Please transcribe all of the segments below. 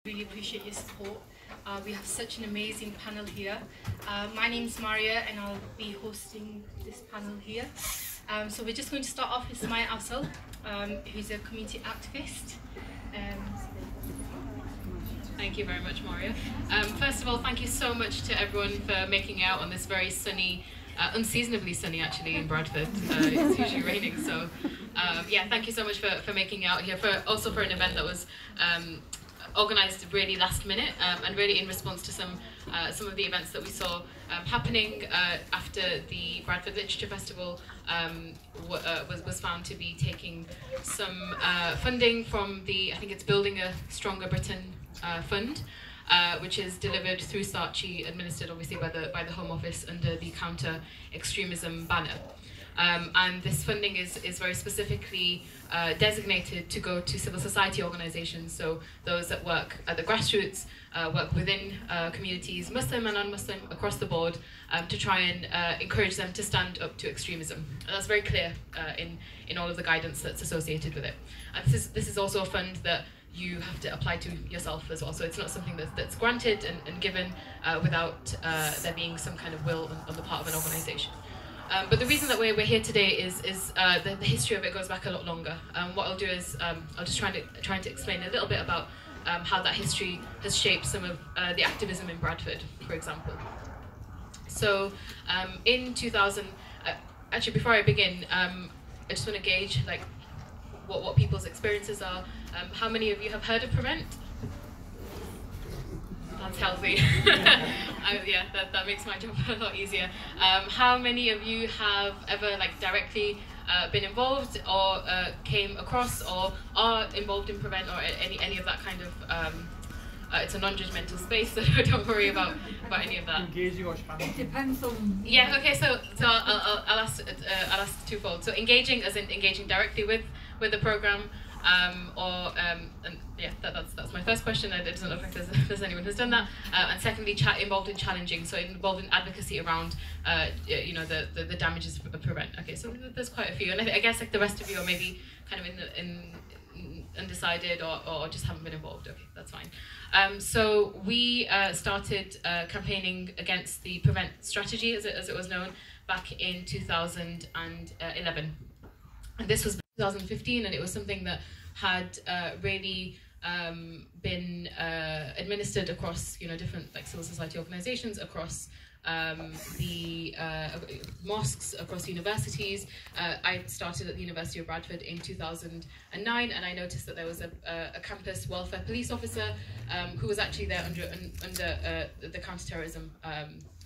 Really appreciate your support. We have such an amazing panel here. My name's Maria and I'll be hosting this panel here. So we're just going to start off with Maya Afzal, who's a community activist. Thank you very much, Maria. First of all, thank you so much to everyone for making out on this very sunny, unseasonably sunny actually in Bradford. It's usually raining, so yeah, thank you so much for making out here, also for an event that was organised really last minute and really in response to some of the events that we saw happening after the Bradford Literature Festival was found to be taking some funding from the, I think it's Building a Stronger Britain fund, which is delivered through Saatchi, administered obviously by the Home Office under the Counter Extremism banner. And this funding is very specifically designated to go to civil society organisations, so those that work at the grassroots, work within communities, Muslim and non-Muslim, across the board, to try and encourage them to stand up to extremism. And that's very clear in all of the guidance that's associated with it. And this is also a fund that you have to apply to yourself as well, so it's not something that's granted and given without there being some kind of will on the part of an organisation. But the reason that we're here today is the history of it goes back a lot longer. What I'll do is I'll just try to explain a little bit about how that history has shaped some of the activism in Bradford, for example. So in 2000, actually before I begin, I just want to gauge like what people's experiences are. How many of you have heard of Prevent? That's healthy. Yeah, that makes my job a lot easier. How many of you have ever like directly been involved or came across or are involved in Prevent or any of that kind of? It's a non-judgmental space, so don't worry about any of that. Engaging or spamming? It depends on. Yeah. Okay. So I'll ask twofold. So engaging, as in engaging directly with the program. And yeah, that's my first question. I don't know if there's anyone who's done that. And secondly, involved in challenging, so involved in advocacy around, you know, the damages of Prevent. Okay, so there's quite a few, and I guess like the rest of you are maybe kind of in undecided or just haven't been involved. Okay, that's fine. So we started campaigning against the Prevent strategy, as it was known, back in 2011, and this was 2015, and it was something that had really been administered across, you know, different like civil society organisations, across the mosques, across universities. I started at the University of Bradford in 2009, and I noticed that there was a campus welfare police officer who was actually there under the counter-terrorism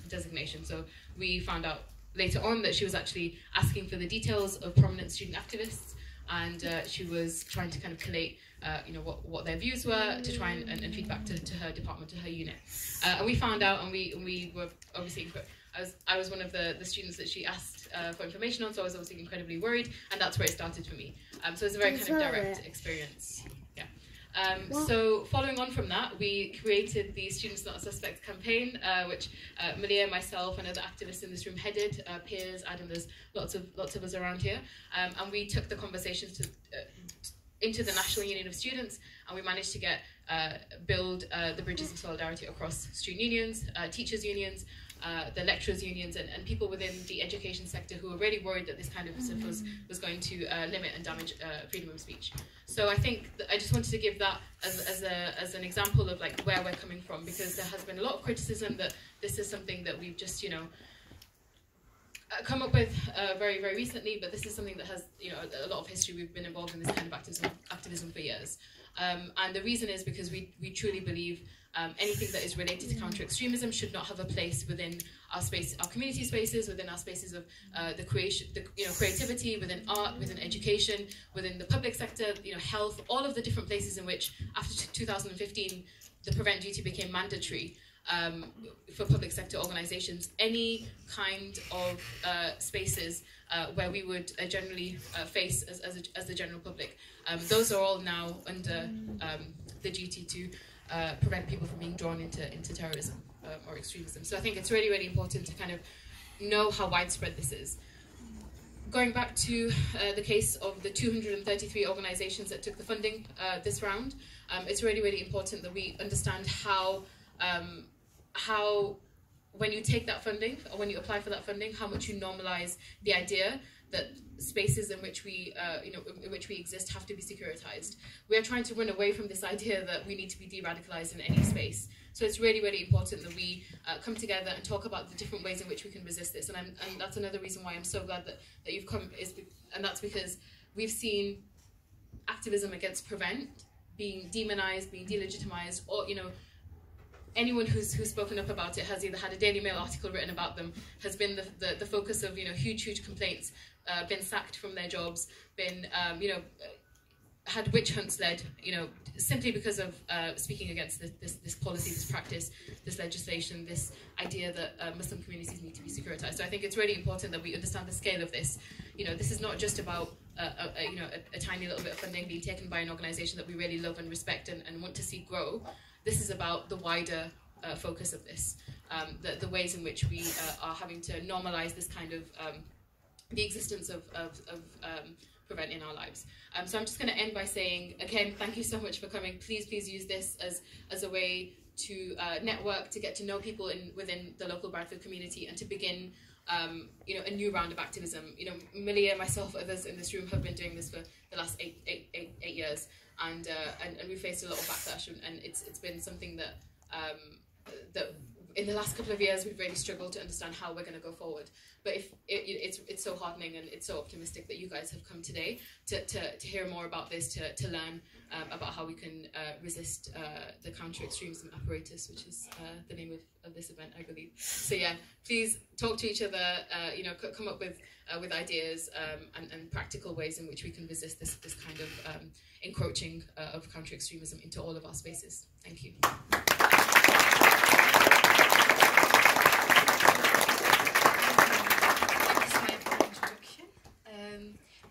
designation. So we found out later on that she was actually asking for the details of prominent student activists, and she was trying to kind of collate, you know, what their views were to try and feed back to her department, to her unit. And we found out, and we were obviously, I was one of the students that she asked for information on, so I was obviously incredibly worried, and that's where it started for me. So it's a very kind of direct experience. Yeah. So following on from that, we created the Students Not Suspects campaign, which Malia, myself, and other activists in this room headed. Piers, Adam, there's lots of us around here, and we took the conversations into the National Union of Students, and we managed to build the bridges of solidarity across student unions, teachers unions, the lecturers unions, and people within the education sector who were really worried that this kind of stuff was going to limit and damage freedom of speech. So I think I just wanted to give that as an example of like where we're coming from, because there has been a lot of criticism that this is something that we've just, you know, come up with very, very recently, but this is something that has, you know, a lot of history. We've been involved in this kind of activism for years. And the reason is because we truly believe anything that is related to counter-extremism should not have a place within our space, our community spaces, within our spaces of the creativity, within art, within education, within the public sector, you know, health, all of the different places in which after 2015 the Prevent duty became mandatory for public sector organisations. Any kind of spaces where we would generally face as the general public, those are all now under the duty to prevent people from being drawn into terrorism or extremism. So I think it's really, really important to kind of know how widespread this is. going back to the case of the 233 organisations that took the funding this round, it's really, really important that we understand how when you take that funding, or when you apply for that funding, how much you normalise the idea that spaces in which we, in which we exist have to be securitized. We are trying to run away from this idea that we need to be de-radicalized in any space. So it's really, really important that we come together and talk about the different ways in which we can resist this. And that's another reason why I'm so glad that you've come, and that's because we've seen activism against Prevent being demonized, being delegitimized, or, anyone who's spoken up about it has either had a Daily Mail article written about them, has been the focus of huge complaints, been sacked from their jobs, been had witch hunts led, simply because of speaking against this policy, this practice, this legislation, this idea that Muslim communities need to be securitized. So I think it's really important that we understand the scale of this. This is not just about a tiny little bit of funding being taken by an organisation that we really love and respect and want to see grow. This is about the wider focus of this, the ways in which we are having to normalise this kind of the existence of Prevent in our lives. So I'm just going to end by saying, again, thank you so much for coming. Please use this as a way to network, to get to know people within the local Bradford community, and to begin a new round of activism. Malia, myself, others in this room have been doing this for the last eight years, and we faced a lot of backlash, and it's been something that that in the last couple of years we've really struggled to understand how we're going to go forward. But it's so heartening, and it's so optimistic that you guys have come today to hear more about this, to learn about how we can resist the Counter Extremism Apparatus, which is the name of this event, I believe. So yeah, please talk to each other, come up with ideas and practical ways in which we can resist this kind of encroaching of counter extremism into all of our spaces. Thank you.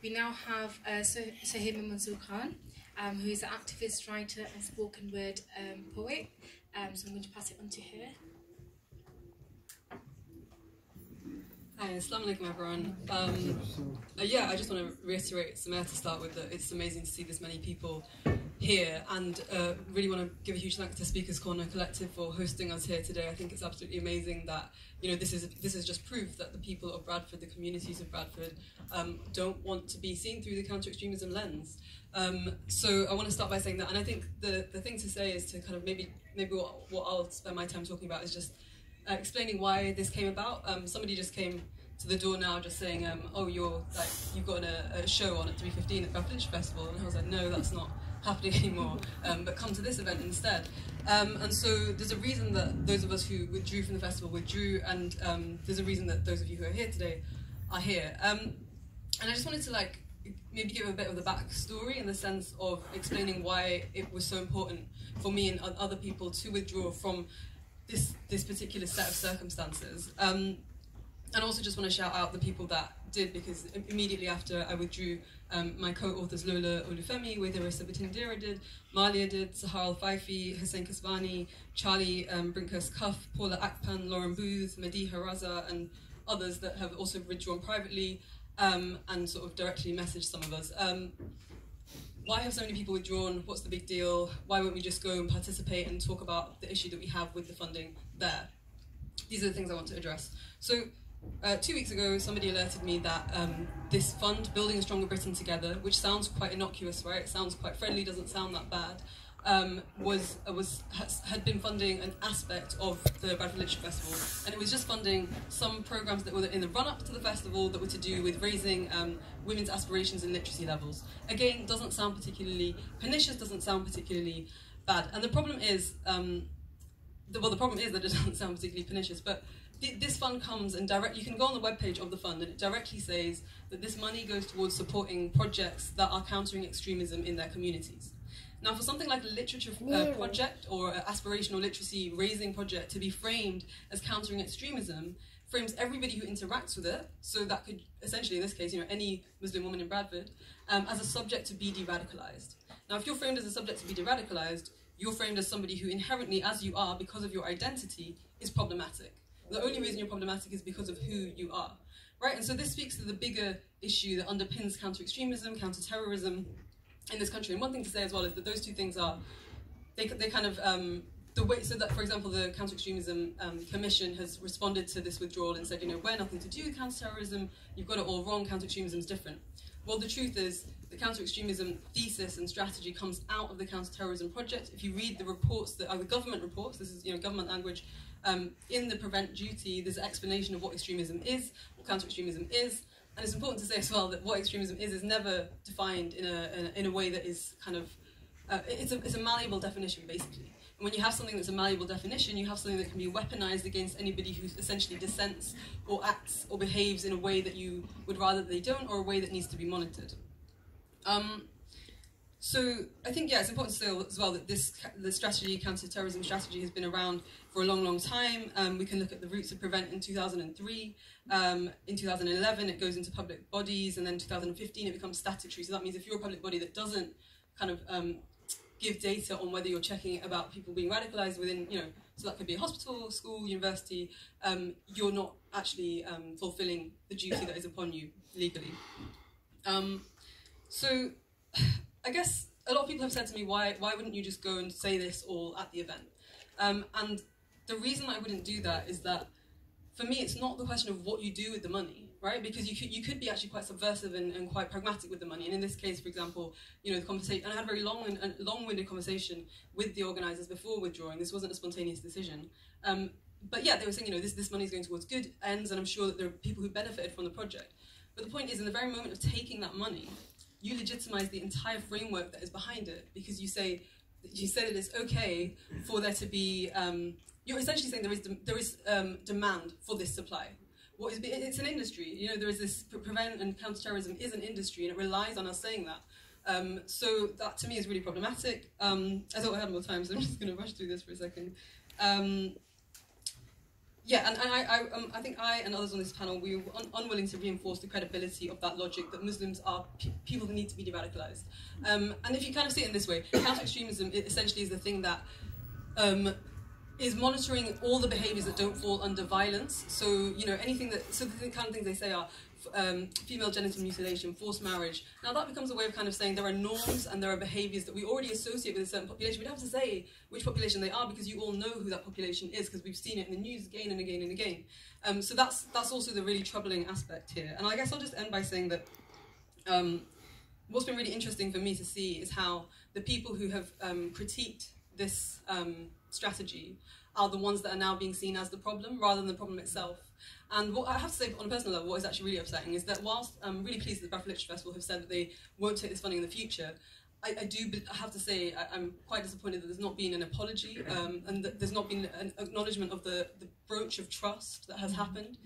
We now have Sohaima Mansoor Khan, who is an activist, writer and spoken word poet. So I'm going to pass it on to her. Hi, assalamu alaikum everyone. Yeah, I just want to reiterate Samir to start with that it's amazing to see this many people here, and really want to give a huge thanks to Speakers Corner Collective for hosting us here today. I think it's absolutely amazing that this is just proof that the people of Bradford, the communities of Bradford, don't want to be seen through the counter-extremism lens. So I want to start by saying that, and I think the thing to say is to kind of maybe what I'll spend my time talking about is just explaining why this came about. Somebody just came to the door now just saying, oh, you've got a show on at 3:15 at Bradford Literature Festival, and I was like, no, that's not happening anymore, but come to this event instead. And so there's a reason that those of us who withdrew from the festival withdrew, and there's a reason that those of you who are here today are here. And I just wanted to maybe give a bit of the backstory in the sense of explaining why it was so important for me and other people to withdraw from this particular set of circumstances. And also just want to shout out the people that did, because immediately after I withdrew, my co-authors Lola Olufemi, Wedarissa Batindira did, Malia did, Sahar Al-Faifi, Hussein Kasvani, Charlie Brinkhurst Cuff, Paula Akpan, Lauren Booth, Madiha Raza, and others that have also withdrawn privately and sort of directly messaged some of us. Why have so many people withdrawn? What's the big deal? Why won't we just go and participate and talk about the issue that we have with the funding there? These are the things I want to address. So 2 weeks ago, somebody alerted me that this fund, Building a Stronger Britain Together, which sounds quite innocuous, right? It sounds quite friendly, doesn't sound that bad, had been funding an aspect of the Bradford Literature Festival, and it was just funding some programs that were in the run-up to the festival that were to do with raising women's aspirations and literacy levels. Again, doesn't sound particularly pernicious, doesn't sound particularly bad, and the problem is, that it doesn't sound particularly pernicious, but this fund comes and you can go on the webpage of the fund and it directly says that this money goes towards supporting projects that are countering extremism in their communities. Now, for something like a literature project or an aspirational literacy raising project to be framed as countering extremism frames everybody who interacts with it, so that could essentially, in this case, any Muslim woman in Bradford, as a subject to be de-radicalised. Now, if you're framed as a subject to be de-radicalised, you're framed as somebody who inherently, as you are, because of your identity, is problematic. The only reason you're problematic is because of who you are, right? And so this speaks to the bigger issue that underpins counter-extremism, counter-terrorism in this country. And one thing to say as well is that those two things are, they kind of, the way, so that, for example, the Counter-Extremism Commission has responded to this withdrawal and said, you know, we're nothing to do with counter-terrorism, you've got it all wrong, counter-extremism is different. Well, the truth is, the counter-extremism thesis and strategy comes out of the counter-terrorism project. If you read the reports that are the government reports, this is, you know, government language, in the prevent duty, there's an explanation of what extremism is, what counter-extremism is, and it's important to say as well that what extremism is never defined in a way that is kind of, it's a malleable definition, basically. And when you have something that's a malleable definition, you have something that can be weaponized against anybody who essentially dissents or acts or behaves in a way that you would rather they don't, or a way that needs to be monitored. So I think, yeah, it's important to say as well that the strategy, counter-terrorism strategy, has been around for a long, long time. We can look at the roots of Prevent in 2003. In 2011, it goes into public bodies, and then 2015, it becomes statutory. So that means if you're a public body that doesn't kind of give data on whether you're checking about people being radicalized within, you know, so that could be a hospital, school, university, you're not actually fulfilling the duty that is upon you legally. So I guess a lot of people have said to me, why wouldn't you just go and say this all at the event? And the reason I wouldn't do that is that, for me, it's not the question of what you do with the money, right? Because you could be actually quite subversive and quite pragmatic with the money. And in this case, for example, you know, the conversation, and I had a very long-winded conversation with the organisers before withdrawing. This wasn't a spontaneous decision. But yeah, they were saying, you know, this money is going towards good ends, and I'm sure that there are people who benefited from the project. But the point is, in the very moment of taking that money, you legitimise the entire framework that is behind it, because you say that it's okay for there to be. You're essentially saying there is demand for this supply. It's an industry. You know, there is this prevent and counter-terrorism is an industry, and it relies on us saying that. So that to me is really problematic. I thought I had more time, so I'm just going to rush through this for a second. Yeah, and I think I and others on this panel, we were unwilling to reinforce the credibility of that logic that Muslims are people that need to be de-radicalized. And if you kind of see it in this way, counter-extremism essentially is the thing that is monitoring all the behaviours that don't fall under violence. So, you know, anything that, so the kind of things they say are female genital mutilation, forced marriage. Now that becomes a way of kind of saying there are norms and there are behaviours that we already associate with a certain population. We don't have to say which population they are, because you all know who that population is, because we've seen it in the news again and again and again. So that's also the really troubling aspect here. And I guess I'll just end by saying that what's been really interesting for me to see is how the people who have critiqued this strategy are the ones that are now being seen as the problem rather than the problem itself. And what I have to say on a personal level, what is actually really upsetting is that whilst I'm really pleased that the Bradford Literature Festival have said that they won't take this funding in the future, I have to say I'm quite disappointed that there's not been an apology and that there's not been an acknowledgement of the broach of trust that has happened.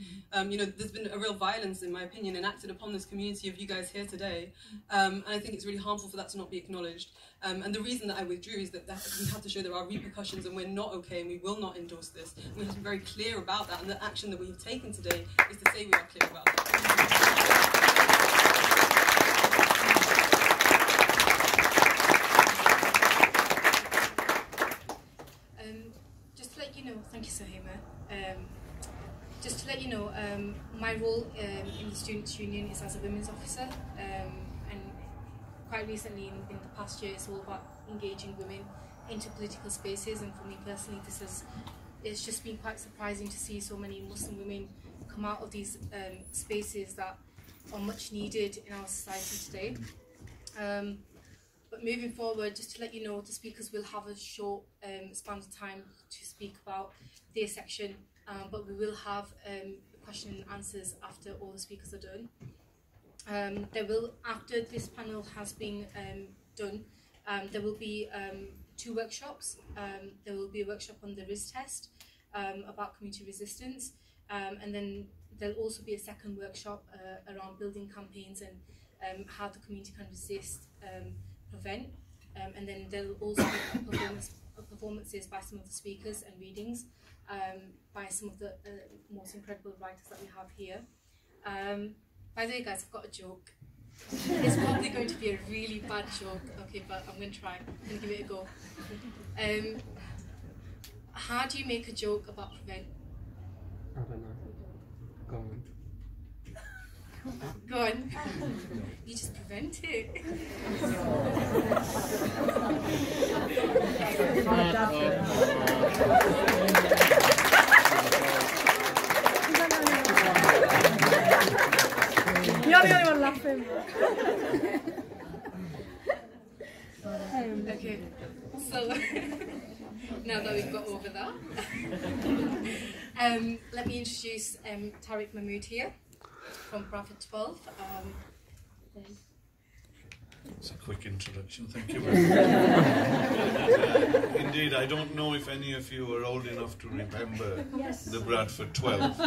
You know, there's been a real violence, in my opinion, enacted upon this community of you guys here today, and I think it's really harmful for that to not be acknowledged. And the reason that I withdrew is that we have to show there are repercussions, and we're not okay, and we will not endorse this. And we have to be very clear about that, and the action that we have taken today is to say we are clear about that. Thank you, Sahima. Just to let you know, my role in the Students' Union is as a women's officer, and quite recently, in the past year, it's all about engaging women into political spaces. And for me personally, it's just been quite surprising to see so many Muslim women come out of these spaces that are much needed in our society today. But moving forward, just to let you know, the speakers will have a short span of time to speak about their section, but we will have question and answers after all the speakers are done. After this panel has been done, there will be 2 workshops. There will be a workshop on the RIS test about community resistance, and then there'll also be a second workshop around building campaigns and how the community can resist prevent, and then there'll also be performances by some of the speakers and readings by some of the most incredible writers that we have here. By the way, guys, I've got a joke. It's probably going to be a really bad joke, okay, but I'm going to try. I'm going to give it a go. How do you make a joke about prevent? I don't know. Go on. Go on. You just prevent it. You're the only one laughing. Okay, so now that we've got over that, let me introduce Tariq Mahmood here from Bradford 12. It's a quick introduction, thank you very much. Indeed, I don't know if any of you are old enough to remember the Bradford 12.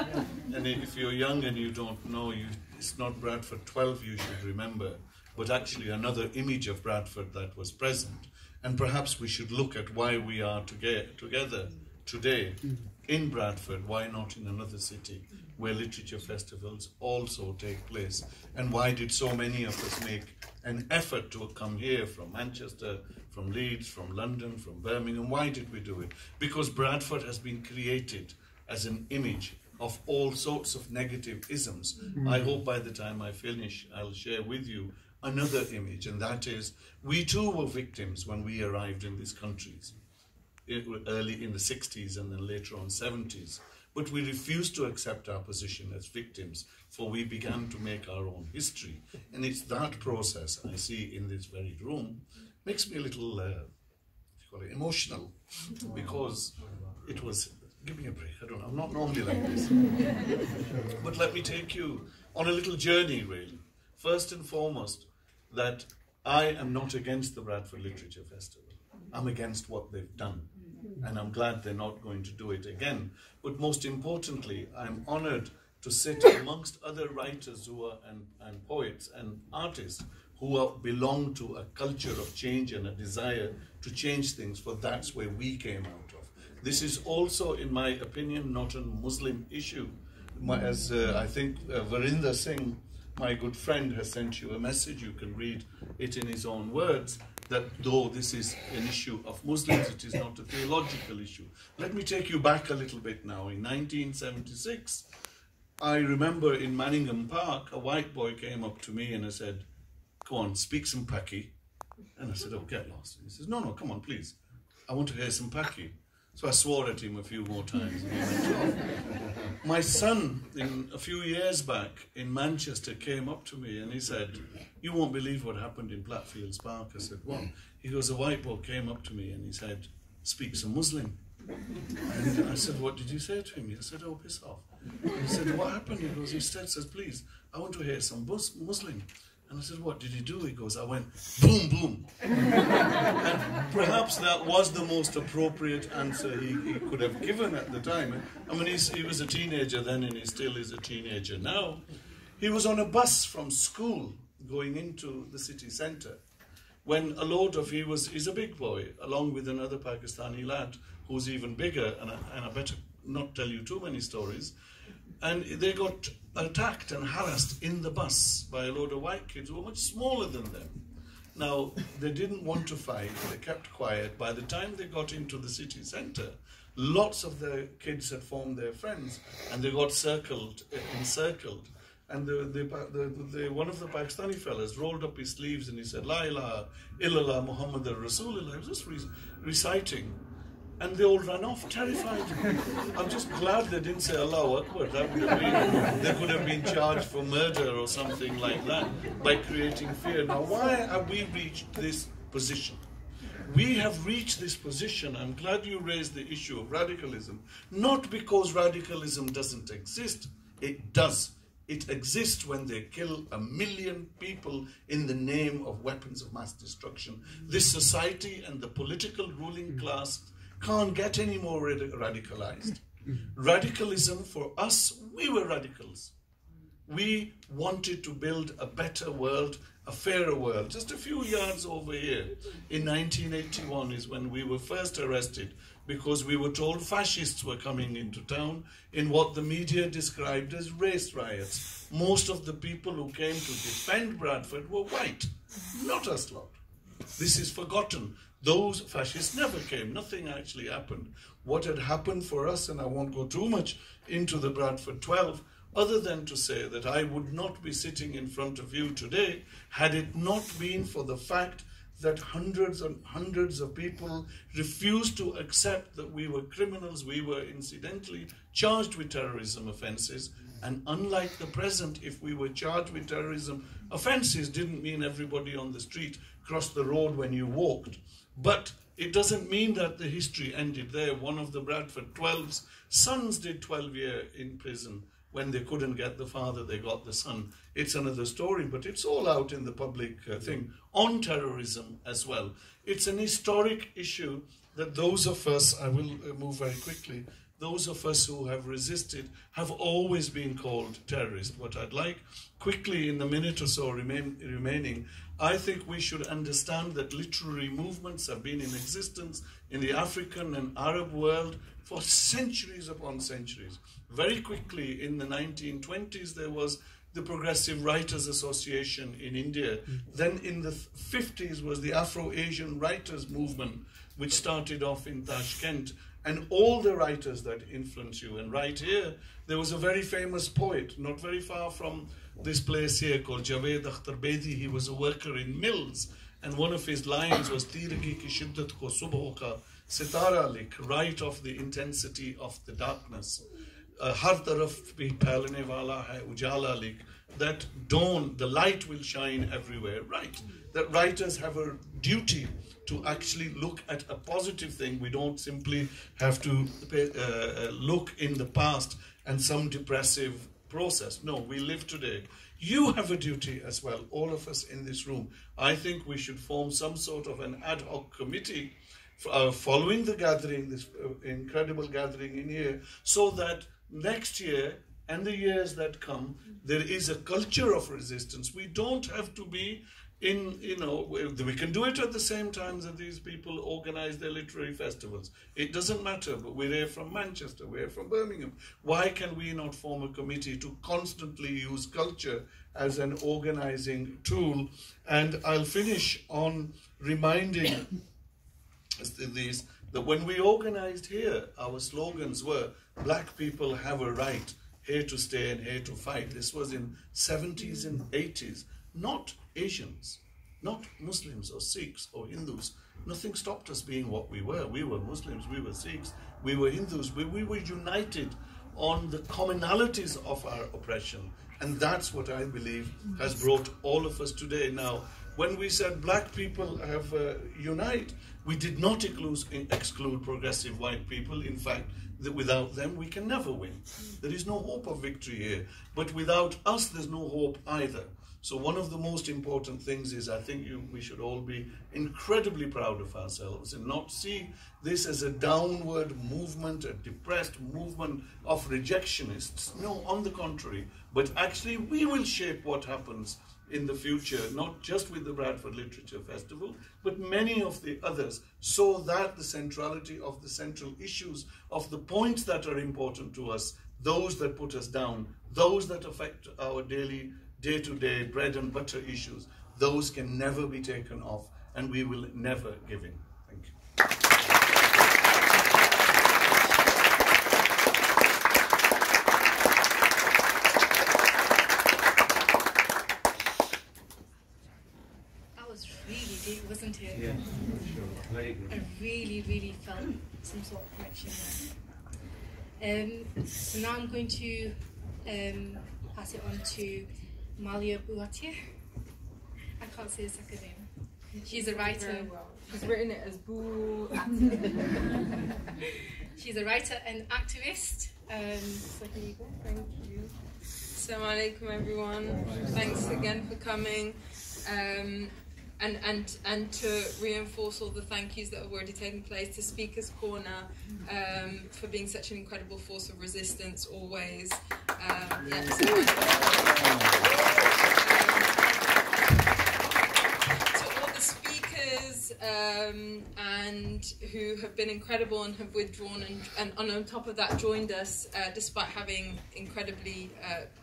And if you're young and you don't know, it's not Bradford 12 you should remember, but actually another image of Bradford that was present. And perhaps we should look at why we are together today in Bradford, why not in another city where literature festivals also take place, and why did so many of us make an effort to come here from Manchester, from Leeds, from London, from Birmingham? Why did we do it? Because Bradford has been created as an image of all sorts of negative isms. I hope by the time I finish, I'll share with you another image, and that is, we too were victims when we arrived in these countries, early in the 60s and then later on 70s. But we refused to accept our position as victims, for we began to make our own history. And it's that process I see in this very room makes me a little emotional, because it was, give me a break, I don't know, I'm not normally like this. But let me take you on a little journey, really. First and foremost, that I am not against the Bradford Literature Festival. I'm against what they've done. And I'm glad they're not going to do it again. But most importantly, I'm honored to sit amongst other writers who are, and poets and artists who belong to a culture of change and a desire to change things, for that's where we came out of. This is also, in my opinion, not a Muslim issue. As I think Varinder Singh, my good friend, has sent you a message, you can read it in his own words, that though this is an issue of Muslims, it is not a theological issue. Let me take you back a little bit now. In 1976, I remember in Manningham Park, a white boy came up to me and I said, "Go on, speak some Paki." And I said, "Oh, get lost." And he says, "No, come on, please. I want to hear some Paki." So I swore at him a few more times. And he went off. My son, a few years back in Manchester, came up to me and he said, "You won't believe what happened in Blackfields Park." I said, "What?" He goes, "A white boy came up to me and he said, 'Speak some Muslim.'" And I said, "What did you say to him?" He said, "Oh, piss off." And he said, "What happened?" He goes, he says, "Please, I want to hear some Muslim." And I said, "What did he do?" He goes, "I went boom, boom." And perhaps that was the most appropriate answer he could have given at the time. I mean, he was a teenager then and he still is a teenager now. He was on a bus from school going into the city centre when a load of, he's a big boy, along with another Pakistani lad who's even bigger, and I better not tell you too many stories. And they got attacked and harassed in the bus by a load of white kids who were much smaller than them. Now, they didn't want to fight, they kept quiet. By the time they got into the city centre, lots of the kids had formed their friends and they got encircled. And one of the Pakistani fellas rolled up his sleeves and he said, "La ilaha illallah Muhammadur Rasulullah." He was just reciting. And they all ran off, terrified. I'm just glad they didn't say Allahu Akbar. That would have been, they could have been charged for murder or something like that by creating fear. Now, why have we reached this position? We have reached this position, I'm glad you raised the issue of radicalism, not because radicalism doesn't exist. It does. It exists when they kill 1 million people in the name of weapons of mass destruction. This society and the political ruling class can't get any more radicalized. Radicalism, for us, we were radicals. We wanted to build a better world, a fairer world. Just a few yards over here, in 1981 is when we were first arrested because we were told fascists were coming into town in what the media described as race riots. Most of the people who came to defend Bradford were white, not us lot. This is forgotten. Those fascists never came. Nothing actually happened. What had happened for us, and I won't go too much into the Bradford 12, other than to say that I would not be sitting in front of you today had it not been for the fact that hundreds and hundreds of people refused to accept that we were criminals. We were incidentally charged with terrorism offences, and unlike the present, if we were charged with terrorism offences, didn't mean everybody on the street crossed the road when you walked. But it doesn't mean that the history ended there. One of the Bradford 12's sons did 12 years in prison. When they couldn't get the father, they got the son. It's another story, but it's all out in the public thing on terrorism as well. It's an historic issue that those of us, I will move very quickly, those of us who have resisted have always been called terrorists. What I'd like quickly in the minute or so remaining, I think we should understand that literary movements have been in existence in the African and Arab world for centuries upon centuries. Very quickly in the 1920s there was the Progressive Writers Association in India. Then in the 50s was the Afro-Asian Writers Movement, which started off in Tashkent. And all the writers that influence you. And right here, there was a very famous poet, not very far from this place here, called Javed Akhtar Bedi. He was a worker in mills. And one of his lines was, Tirgi ki shiddat ko subho ka sitara lik, write of the intensity of the darkness. Har taraf bhi phalne wala hai ujala lik, that dawn, the light will shine everywhere. Right. That writers have a duty to actually look at a positive thing. We don't simply have to look in the past and some depressive process. No, we live today. You have a duty as well, all of us in this room. I think we should form some sort of an ad hoc committee following the gathering, this incredible gathering in here, so that next year and the years that come, there is a culture of resistance. We don't have to be we can do it at the same time that these people organize their literary festivals. It doesn't matter, but we're here from Manchester, we're from Birmingham. Why can we not form a committee to constantly use culture as an organizing tool? And I'll finish on reminding these that when we organized here, our slogans were, black people have a right, here to stay and here to fight. This was in 70s and 80s. Not Asians, not Muslims or Sikhs or Hindus. Nothing stopped us being what we were. We were Muslims, we were Sikhs, we were Hindus. We were united on the commonalities of our oppression. And that's what I believe has brought all of us today. Now, when we said black people have unite, we did not exclude progressive white people. In fact, that without them, we can never win. There is no hope of victory here. But without us, there's no hope either. So one of the most important things is, I think we should all be incredibly proud of ourselves and not see this as a downward movement, a depressed movement of rejectionists. No, on the contrary. But actually, we will shape what happens in the future, not just with the Bradford Literature Festival, but many of the others, so that the centrality of the central issues, of the points that are important to us, those that put us down, those that affect our daily day-to-day bread and butter issues, those can never be taken off, and we will never give in. Thank you. That was really deep, wasn't it? Yeah, sure. Very good. I really, really felt some sort of connection there. So now I'm going to pass it on to Malia Bouatier. I can't say the second name. She's a writer. Well. She's written it as Boo. She's a writer and activist. So here you go. Thank you. Assalamu alaikum, everyone. Thanks again for coming. And to reinforce all the thank yous that have already taken place, to Speaker's Corner for being such an incredible force of resistance always. To all the speakers and who have been incredible and have withdrawn and on top of that joined us despite having incredibly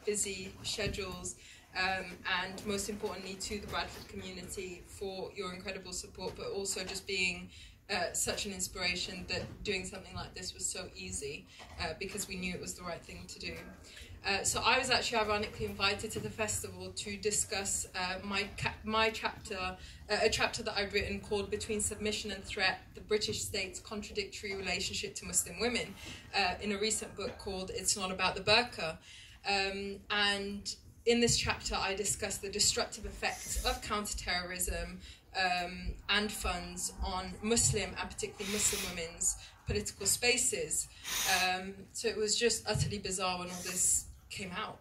busy schedules. And most importantly to the Bradford community for your incredible support, but also just being such an inspiration that doing something like this was so easy because we knew it was the right thing to do. So I was actually ironically invited to the festival to discuss my chapter, a chapter that I've written called Between Submission and Threat, the British State's Contradictory Relationship to Muslim Women, in a recent book called It's Not About the Burqa. And in this chapter I discuss the destructive effects of counter-terrorism and funds on Muslim, and particularly Muslim women's, political spaces. So it was just utterly bizarre when all this came out.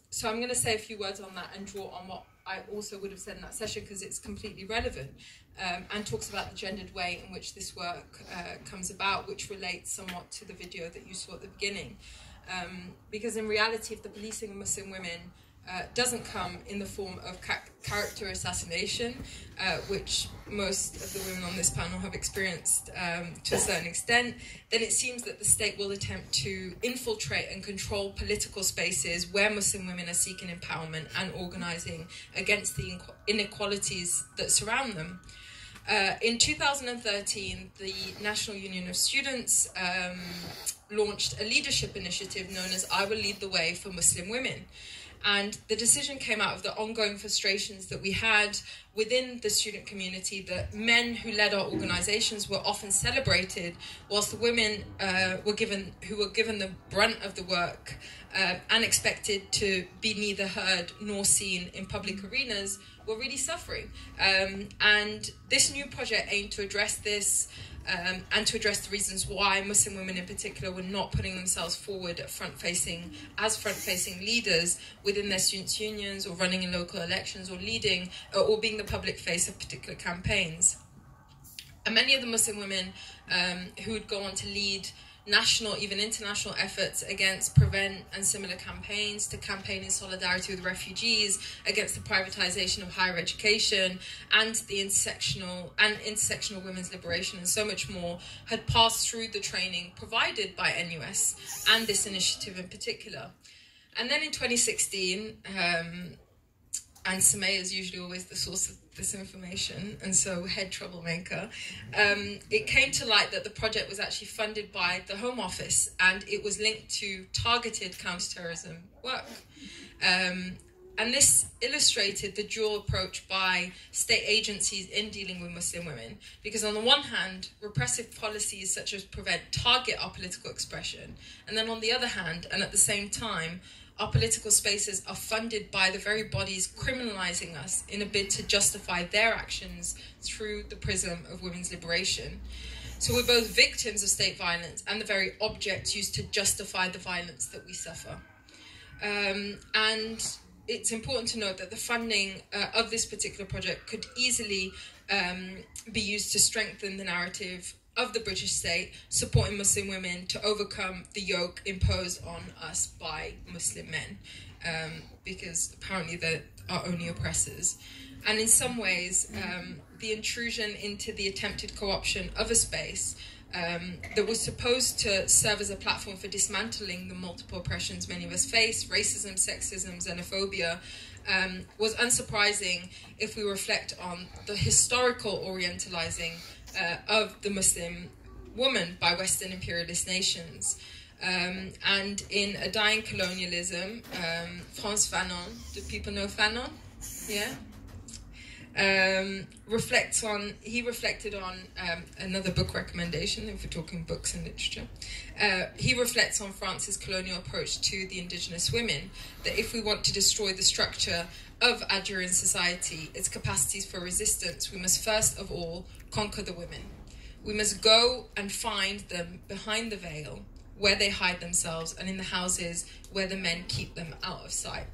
So I'm going to say a few words on that and draw on what I also would have said in that session, because it's completely relevant, and talks about the gendered way in which this work comes about, which relates somewhat to the video that you saw at the beginning. Because in reality, if the policing of Muslim women doesn't come in the form of character assassination, which most of the women on this panel have experienced to a certain extent, then it seems that the state will attempt to infiltrate and control political spaces where Muslim women are seeking empowerment and organising against the inequalities that surround them. In 2013, the National Union of Students launched a leadership initiative known as I Will Lead the Way for Muslim Women. And the decision came out of the ongoing frustrations that we had within the student community, that men who led our organisations were often celebrated, whilst the women who were given the brunt of the work and expected to be neither heard nor seen in public arenas were really suffering. And this new project aimed to address this, and to address the reasons why Muslim women in particular were not putting themselves forward as front-facing leaders within their students' unions, or running in local elections, or leading, or being the public face of particular campaigns. And many of the Muslim women who would go on to lead national, even international efforts against Prevent and similar campaigns, to campaign in solidarity with refugees, against the privatisation of higher education, and the intersectional women's liberation, and so much more, had passed through the training provided by NUS and this initiative in particular. And then in 2016, and Samay is usually always the source of this information, and so head troublemaker, it came to light that the project was actually funded by the Home Office, and it was linked to targeted counter-terrorism work. And this illustrated the dual approach by state agencies in dealing with Muslim women, because on the one hand, repressive policies such as Prevent target our political expression, and then on the other hand, and at the same time, our political spaces are funded by the very bodies criminalising us in a bid to justify their actions through the prism of women's liberation. So we're both victims of state violence and the very objects used to justify the violence that we suffer. And it's important to note that the funding of this particular project could easily be used to strengthen the narrative of the British state supporting Muslim women to overcome the yoke imposed on us by Muslim men, because apparently they're our only oppressors. And in some ways, the intrusion into the attempted co-option of a space that was supposed to serve as a platform for dismantling the multiple oppressions many of us face, racism, sexism, xenophobia, was unsurprising if we reflect on the historical orientalizing of the Muslim woman by Western imperialist nations. And in A Dying Colonialism, Frantz Fanon, do people know Fanon? Yeah? He reflected on another book recommendation, if we're talking books and literature. He reflects on France's colonial approach to the indigenous women, that if we want to destroy the structure of Algerian society, its capacities for resistance, we must first of all conquer the women. We must go and find them behind the veil, where they hide themselves, and in the houses where the men keep them out of sight.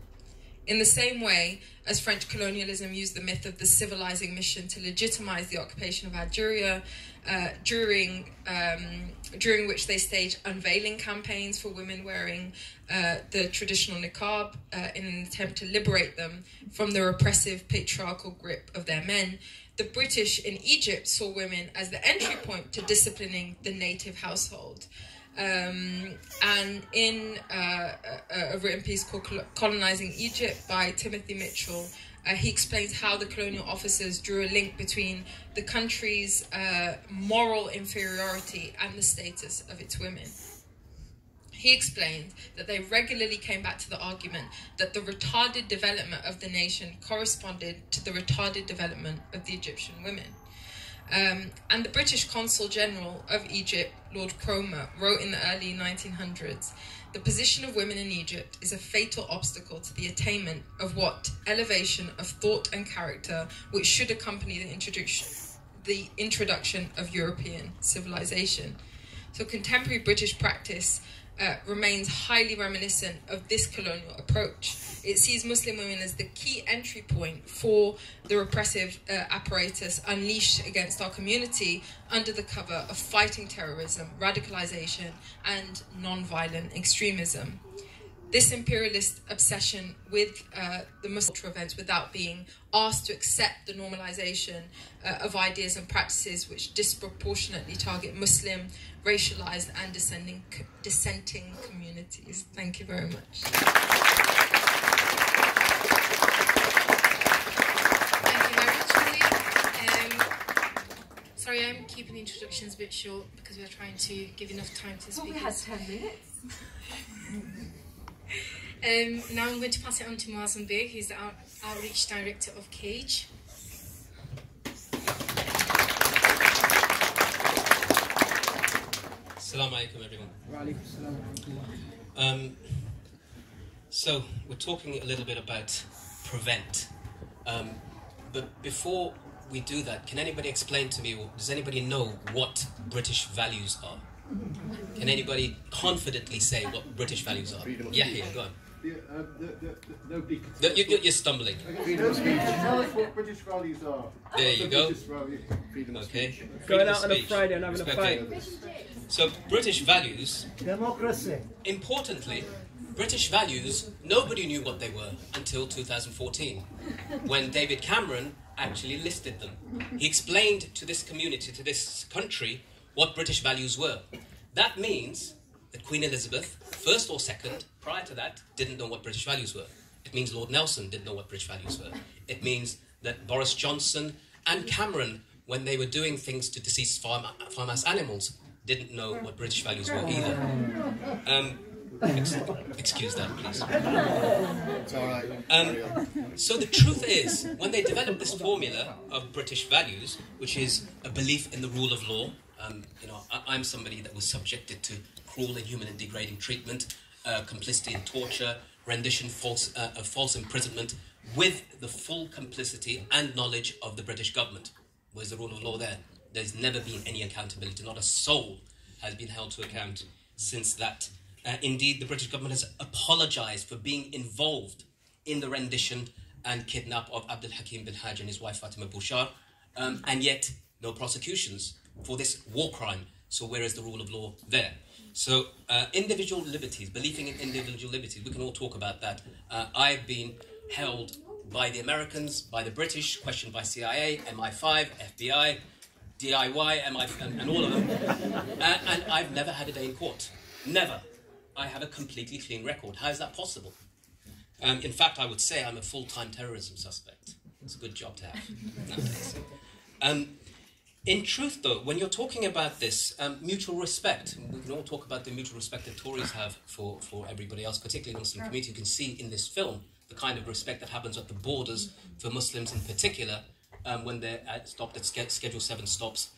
In the same way as French colonialism used the myth of the civilizing mission to legitimise the occupation of Algeria, during which they staged unveiling campaigns for women wearing the traditional niqab in an attempt to liberate them from the repressive patriarchal grip of their men, the British in Egypt saw women as the entry point to disciplining the native household. And in a written piece called Colonising Egypt by Timothy Mitchell, he explains how the colonial officers drew a link between the country's moral inferiority and the status of its women. He explained that they regularly came back to the argument that the retarded development of the nation corresponded to the retarded development of the Egyptian women. And the British Consul General of Egypt, Lord Cromer, wrote in the early 1900s, "The position of women in Egypt is a fatal obstacle to the attainment of what elevation of thought and character which should accompany the introduction of European civilization." So contemporary British practice remains highly reminiscent of this colonial approach. It sees Muslim women as the key entry point for the repressive apparatus unleashed against our community under the cover of fighting terrorism, radicalisation and non-violent extremism. This imperialist obsession with the Muslim events without being asked to accept the normalisation of ideas and practices which disproportionately target Muslim, racialised and dissenting communities. Thank you very much. Thank you very much, Lily. Sorry, I'm keeping the introductions a bit short because we're trying to give enough time to speak. We had 10 minutes. Now I'm going to pass it on to Mazen Bey, who's the Outreach Director of CAGE. Assalamu alaikum, everyone. So we're talking a little bit about prevent. But before we do that, can anybody explain to me, or does anybody know what British values are? Can anybody confidently say what British values are? Yeah, go on. You're stumbling. That's what British values are. There you go. Okay. Going out on a Friday and having a fight. So British values. Democracy. Importantly, British values, nobody knew what they were until 2014, when David Cameron actually listed them. He explained to this community, to this country, what British values were. That means that Queen Elizabeth, first or second, prior to that, didn't know what British values were. It means Lord Nelson didn't know what British values were. It means that Boris Johnson and Cameron, when they were doing things to deceased farmhouse animals, didn't know what British values were either. Excuse that, please. It's all right. So the truth is, when they developed this formula of British values, which is a belief in the rule of law, I'm somebody that was subjected to cruel, inhuman and degrading treatment, complicity in torture, rendition, false imprisonment, with the full complicity and knowledge of the British government. Where's the rule of law there? There's never been any accountability. Not a soul has been held to account since that. Indeed, the British government has apologised for being involved in the rendition and kidnap of Abdul Hakim bin Hajj and his wife Fatima Bouchard, and yet no prosecutions for this war crime. So where is the rule of law there? So individual liberties, believing in individual liberties, we can all talk about that. I've been held by the Americans, by the British, questioned by CIA, MI5, FBI, DIY, and all of them. And I've never had a day in court. Never. I have a completely clean record. How is that possible? In fact, I would say I'm a full-time terrorism suspect. It's a good job to have nowadays. In truth, though, when you're talking about this mutual respect, we can all talk about the mutual respect that Tories have for everybody else, particularly the Muslim community. You can see in this film the kind of respect that happens at the borders for Muslims in particular when they're stopped at Schedule 7 stops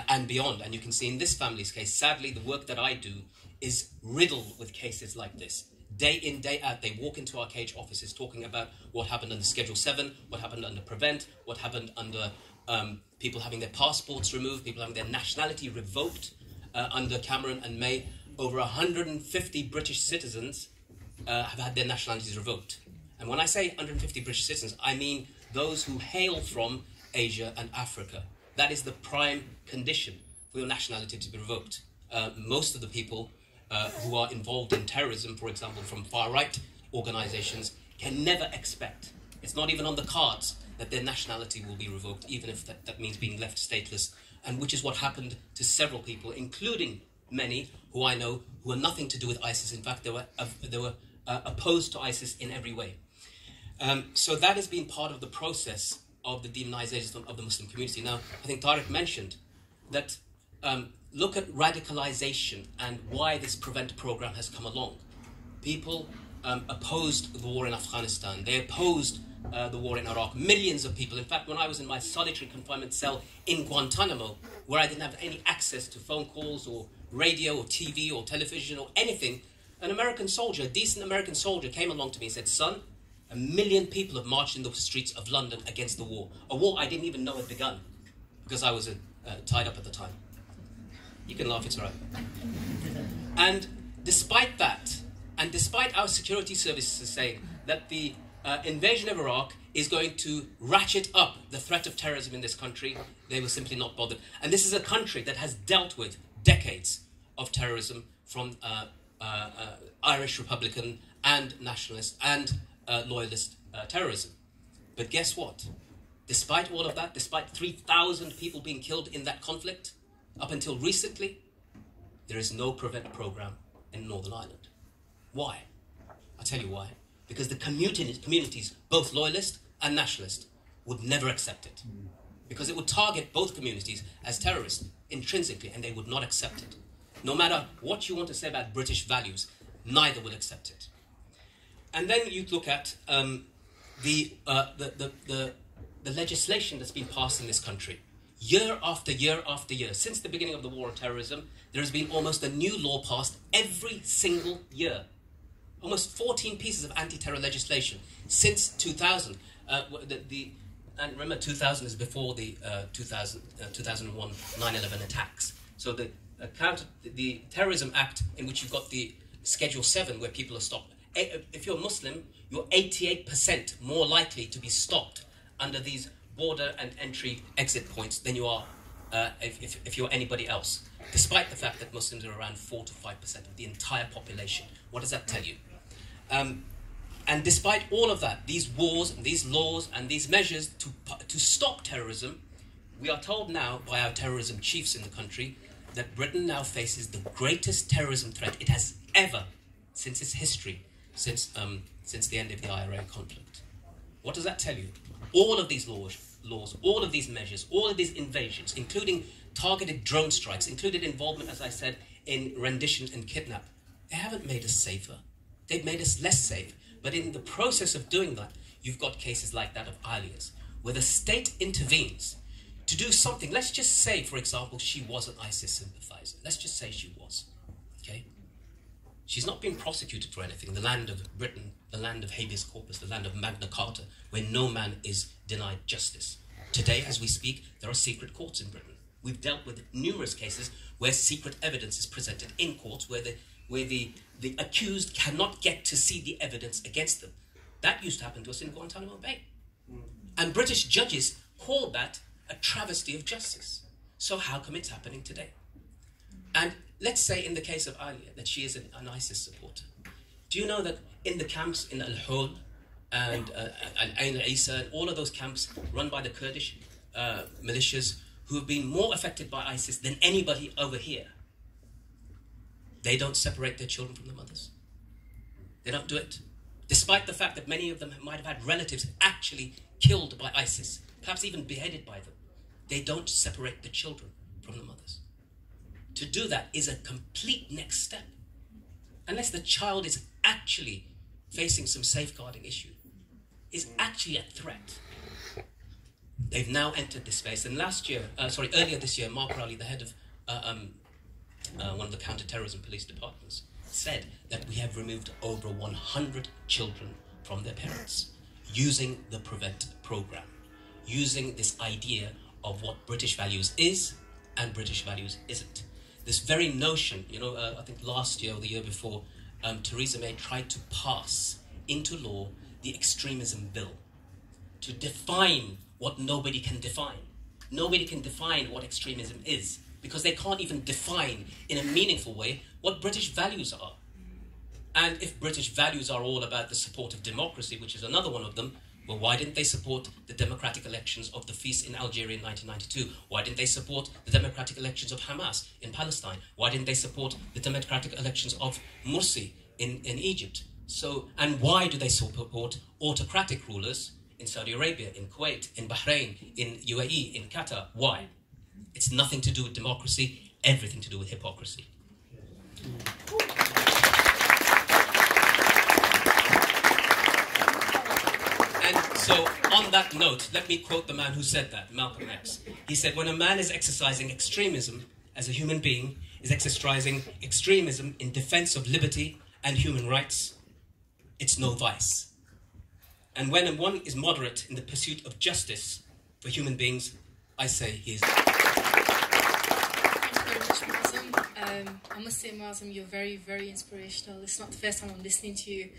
and beyond. And you can see in this family's case, sadly, the work that I do is riddled with cases like this. Day in, day out, they walk into our CAGE offices talking about what happened under Schedule 7, what happened under Prevent, what happened under people having their passports removed, people having their nationality revoked under Cameron and May. Over 150 British citizens have had their nationalities revoked. And when I say 150 British citizens, I mean those who hail from Asia and Africa. That is the prime condition for your nationality to be revoked. Most of the people who are involved in terrorism, for example, from far-right organisations, can never expect, it's not even on the cards, that their nationality will be revoked, even if that means being left stateless, and which is what happened to several people, including many who I know who had nothing to do with ISIS. In fact, they were opposed to ISIS in every way. So that has been part of the process of the demonisation of the Muslim community. Now, I think Tariq mentioned that look at radicalisation and why this PREVENT program has come along. People opposed the war in Afghanistan. They opposed the war in Iraq. Millions of people. In fact, when I was in my solitary confinement cell in Guantanamo, where I didn't have any access to phone calls or radio or TV or television or anything, an American soldier, a decent American soldier, came along to me and said, "Son, 1 million people have marched in the streets of London against the war. A war I didn't even know had begun because I was tied up at the time." You can laugh, it's all right. And despite that, and despite our security services saying that the invasion of Iraq is going to ratchet up the threat of terrorism in this country, they were simply not bothered. And this is a country that has dealt with decades of terrorism from Irish Republican and nationalist and loyalist terrorism. But guess what? Despite all of that, despite 3,000 people being killed in that conflict, up until recently, there is no PREVENT program in Northern Ireland. Why? I'll tell you why. Because the communities, both loyalist and nationalist, would never accept it. Because it would target both communities as terrorists intrinsically, and they would not accept it. No matter what you want to say about British values, neither will accept it. And then you look at the legislation that's been passed in this country. Year after year after year, since the beginning of the war on terrorism, there has been almost a new law passed every single year. Almost 14 pieces of anti-terror legislation since 2000. And remember, 2000 is before the 2001 9/11 attacks. So the Terrorism Act, in which you've got the Schedule 7, where people are stopped. If you're Muslim, you're 88% more likely to be stopped under these border and entry-exit points than you are if you're anybody else, despite the fact that Muslims are around 4 to 5% of the entire population. What does that tell you? And despite all of that, these wars and these laws and these measures to stop terrorism, we are told now by our terrorism chiefs in the country that Britain now faces the greatest terrorism threat it has ever, since its history, since the end of the IRA conflict. What does that tell you? All of these laws, all of these measures, all of these invasions, including targeted drone strikes, included involvement, as I said, in rendition and kidnap, they haven't made us safer. They've made us less safe. But in the process of doing that, you've got cases like that of Alias, where the state intervenes to do something. Let's just say, for example, she was an ISIS sympathizer. Let's just say she was. Okay? She's not been prosecuted for anything. The land of Britain, the land of habeas corpus, the land of Magna Carta, where no man is denied justice. Today, as we speak, there are secret courts in Britain. We've dealt with numerous cases where secret evidence is presented in courts, where the accused cannot get to see the evidence against them. That used to happen to us in Guantanamo Bay. And British judges called that a travesty of justice. So how come it's happening today? And let's say in the case of Alia that she is an ISIS supporter. Do you know that in the camps in Al-Hol and Ain Isa and all of those camps run by the Kurdish militias who have been more affected by ISIS than anybody over here, they don't separate their children from their mothers. They don't do it. Despite the fact that many of them might have had relatives actually killed by ISIS, perhaps even beheaded by them, they don't separate the children from the mothers. To do that is a complete next step. Unless the child is actually facing some safeguarding issue, is actually a threat. They've now entered this space. And earlier this year, Mark Rowley, the head of one of the counter-terrorism police departments, said that we have removed over 100 children from their parents using the PREVENT program, using this idea of what British values is and British values isn't. This very notion, I think last year or the year before, Theresa May tried to pass into law the Extremism Bill to define what nobody can define. Nobody can define what extremism is because they can't even define in a meaningful way what British values are. And if British values are all about the support of democracy, which is another one of them, well, why didn't they support the democratic elections of the FIS in Algeria in 1992? Why didn't they support the democratic elections of Hamas in Palestine? Why didn't they support the democratic elections of Morsi in Egypt? And why do they support autocratic rulers in Saudi Arabia, in Kuwait, in Bahrain, in UAE, in Qatar? Why? It's nothing to do with democracy. everything to do with hypocrisy. And so, on that note, let me quote the man who said that, Malcolm X. He said, when a man is exercising extremism as a human being, is exercising extremism in defense of liberty and human rights, it's no vice. And when one is moderate in the pursuit of justice for human beings, I say he is. Thank you very much, Mazam. I must say, Mazam, you're very, very inspirational. It's not the first time I'm listening to you,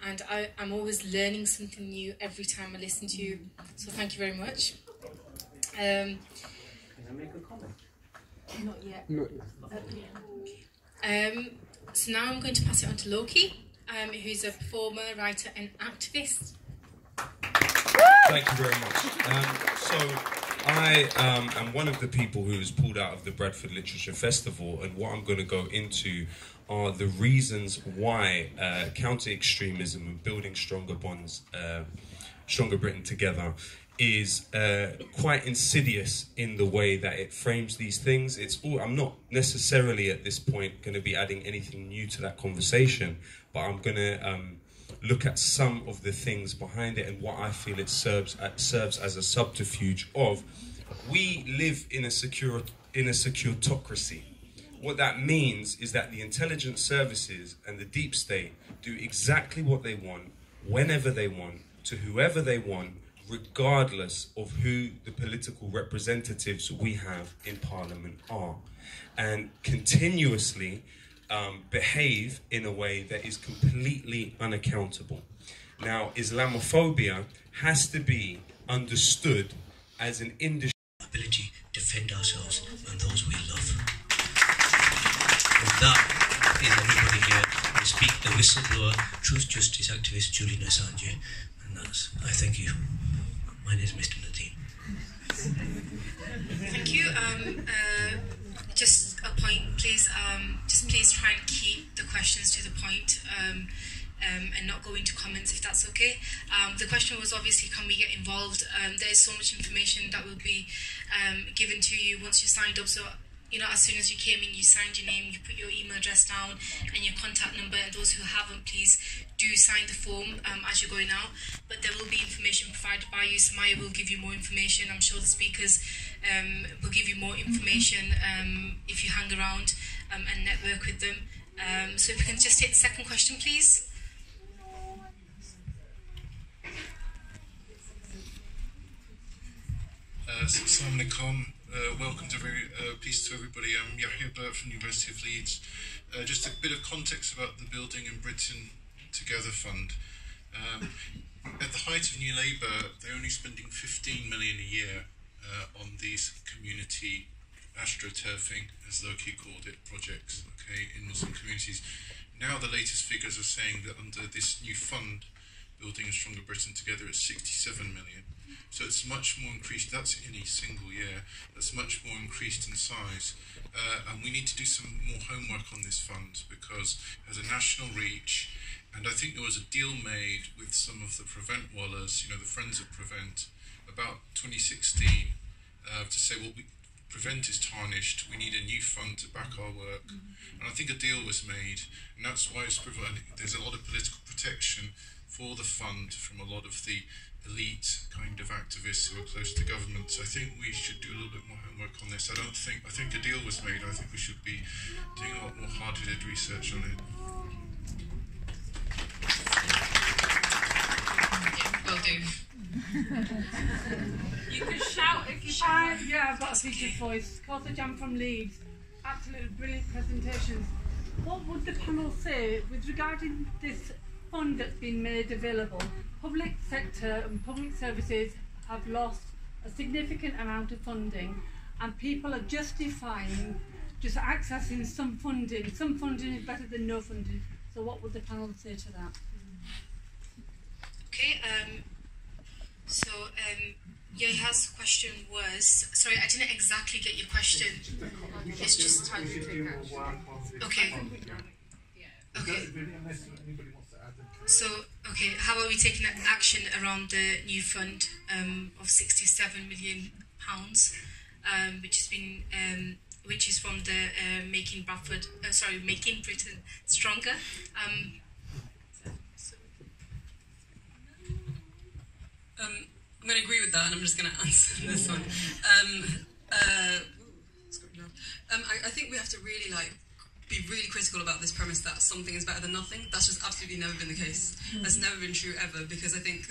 and I'm always learning something new every time I listen to you. So thank you very much. Can I make a comment? Not yet. So now I'm going to pass it on to Loki, who's a performer, writer, and activist. Thank you very much. So I am one of the people who was pulled out of the Bradford Literature Festival, and what I'm going to go into are the reasons why counter extremism and building stronger bonds, stronger Britain together, is quite insidious in the way that it frames these things. I'm not necessarily at this point going to be adding anything new to that conversation, but I'm going to look at some of the things behind it and what I feel it serves as a subterfuge of. We live in a securitocracy. What that means is that the intelligence services and the deep state do exactly what they want, whenever they want, to whoever they want, regardless of who the political representatives we have in Parliament are, and continuously behave in a way that is completely unaccountable. Now, Islamophobia has to be understood as an industry. Ability to defend ourselves and those we love. And that is everybody here. We speak the whistleblower, truth justice activist Julian Assange, and that's, I thank you. My name is Mr. Nadine. Thank you. Just a point, please. Just please try and keep the questions to the point, and not go into comments, if that's okay. The question was obviously, can we get involved? There is so much information that will be given to you once you're signed up. So, you know, as soon as you came in, you signed your name, you put your email address down and your contact number, and those who haven't, please do sign the form as you're going out. But there will be information provided by you. Samaya will give you more information. I'm sure the speakers will give you more information if you hang around and network with them. So if we can just take the second question, please. Assalamu alaikum. Welcome to peace to everybody. I'm Yahya Burt from the University of Leeds. Just a bit of context about the Building in Britain Together Fund. At the height of New Labour, they're only spending 15 million a year on these community astroturfing, as Loki called it, projects, okay, in Muslim communities. Now the latest figures are saying that under this new fund, Building a Stronger Britain Together, it's 67 million. So it's much more increased. That's in a single year. That's much more increased in size. And we need to do some more homework on this fund because it has a national reach. And I think there was a deal made with some of the Prevent Wallahs, you know, the Friends of Prevent, about 2016 to say, well, Prevent is tarnished. We need a new fund to back our work. And I think a deal was made. And that's why there's a lot of political protection for the fund from a lot of the elite kind of activists who are close to government. So I think we should do a little bit more homework on this. I think a deal was made. I think we should be doing a lot more hard-headed research on it. Yeah, will do. You can shout if you can. Yeah, I've got a featured voice. Kauthar Jam from Leeds. Absolutely brilliant presentations. What would the panel say with regarding this fund that's been made available? Public sector and public services have lost a significant amount of funding, and people are justifying just accessing some funding. Some funding is better than no funding. So what would the panel say to that? Okay, Yahya's question was, sorry, I didn't exactly get your question. It's just okay. Okay. So, okay, how are we taking action around the new fund of £67 million, which has been which is from the Making Britain Stronger. I'm going to agree with that, and I'm just going to answer this one. I think we have to really be really critical about this premise that something is better than nothing. That's just absolutely never been the case. That's never been true ever, because I think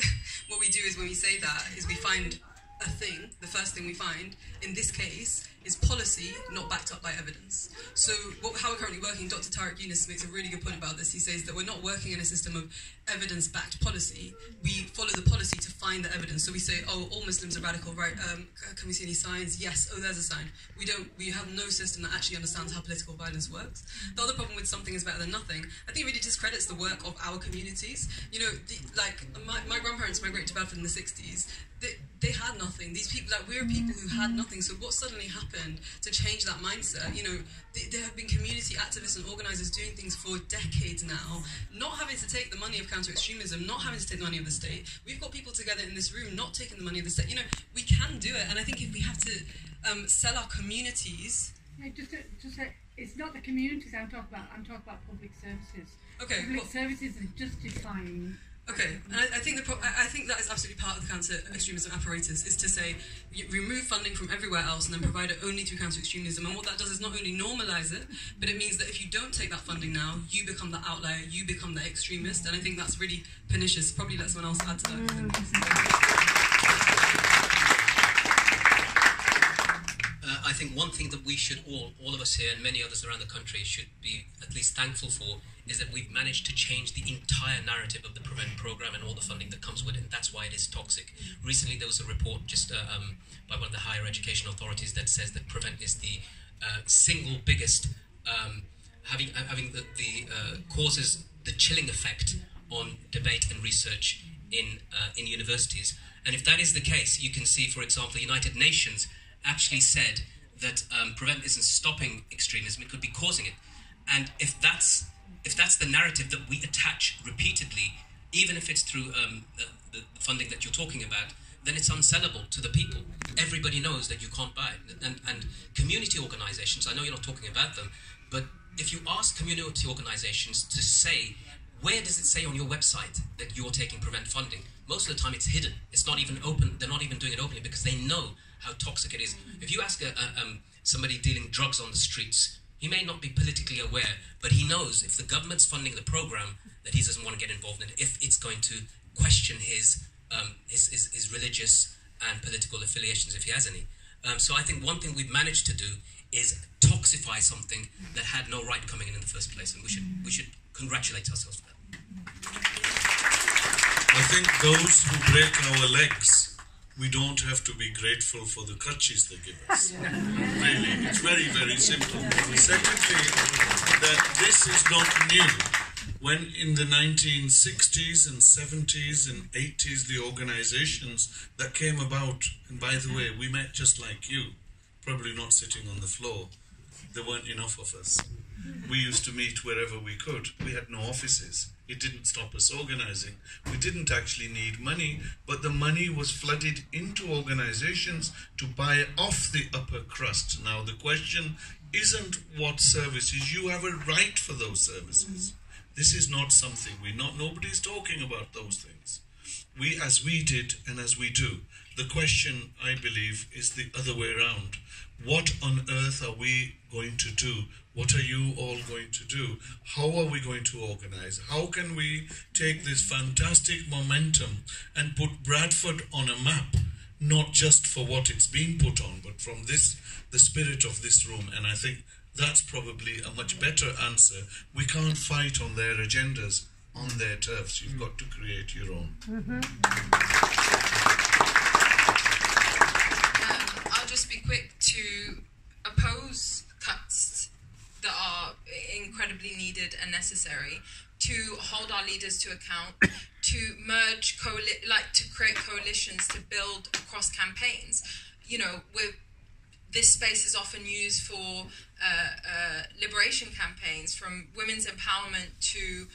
what we do is when we say that is we find a thing, the first thing we find, in this case, is policy not backed up by evidence. So how we're currently working, Dr. Tariq Yunus makes a really good point about this. He says that we're not working in a system of evidence-backed policy. We follow the policy to find the evidence. So we say, oh, all Muslims are radical, right? Can we see any signs? Yes. Oh, there's a sign. We have no system that actually understands how political violence works. The other problem with something is better than nothing, I think it really discredits the work of our communities. You know, my grandparents migrated to Bradford in the 60s. They had nothing. These people, we're people who had nothing. So what suddenly happened to change that mindset? You know, there have been community activists and organisers doing things for decades now, not having to take the money of Counter Extremism, not having to take the money of the state. We've got people together in this room not taking the money of the state. You know, we can do it. And I think if we have to sell our communities... Yeah, just say, it's not the communities I'm talking about. I'm talking about public services. Okay. Public services are justifying... Okay, and I think that is absolutely part of the Counter Extremism Apparatus, is to say, you remove funding from everywhere else and then provide it only through Counter Extremism. And what that does is not only normalise it, but it means that if you don't take that funding now, you become the outlier, you become the extremist. And I think that's really pernicious. Probably let someone else add to that. I think one thing that we should all of us here and many others around the country should be at least thankful for is that we've managed to change the entire narrative of the PREVENT programme and all the funding that comes with it, and that's why it is toxic. Recently there was a report just by one of the higher education authorities that says that PREVENT is the single biggest, having the causes the chilling effect on debate and research in universities. And if that is the case, you can see, for example, the United Nations actually said that PREVENT isn't stopping extremism, it could be causing it. And if that's the narrative that we attach repeatedly, even if it's through the funding that you're talking about, then it's unsellable to the people. Everybody knows that you can't buy it. And community organisations, I know you're not talking about them, but if you ask community organisations to say, where does it say on your website that you're taking PREVENT funding? Most of the time it's hidden. It's not even open. They're not even doing it openly because they know how toxic it is. If you ask somebody dealing drugs on the streets, he may not be politically aware, but he knows if the government's funding the program that he doesn't want to get involved in it, if it's going to question his religious and political affiliations, if he has any. So I think one thing we've managed to do is toxify something that had no right coming in the first place, and we should congratulate ourselves for that. I think those who break our legs, we don't have to be grateful for the crutches they give us. Really, it's very, very simple. Secondly, that this is not new. When in the 1960s and 70s and 80s, the organizations that came about, and by the way, we met just like you, probably not sitting on the floor. There weren't enough of us. We used to meet wherever we could. We had no offices. It didn't stop us organizing. We didn't actually need money, but the money was flooded into organizations to buy off the upper crust. Now the question isn't what services. You have a right for those services. This is not something nobody's talking about those things. As we did and as we do. The question, I believe, is the other way around. What on earth are we going to do? What are you all going to do? How are we going to organize? How can we take this fantastic momentum and put Bradford on a map, not just for what it's been put on, but from the spirit of this room? And I think that's probably a much better answer. We can't fight on their agendas, on their turfs. You've got to create your own. I'll just be quick to oppose cuts that are incredibly needed and necessary, to hold our leaders to account, to merge, to create coalitions, to build across campaigns. You know, this space is often used for liberation campaigns, from women's empowerment to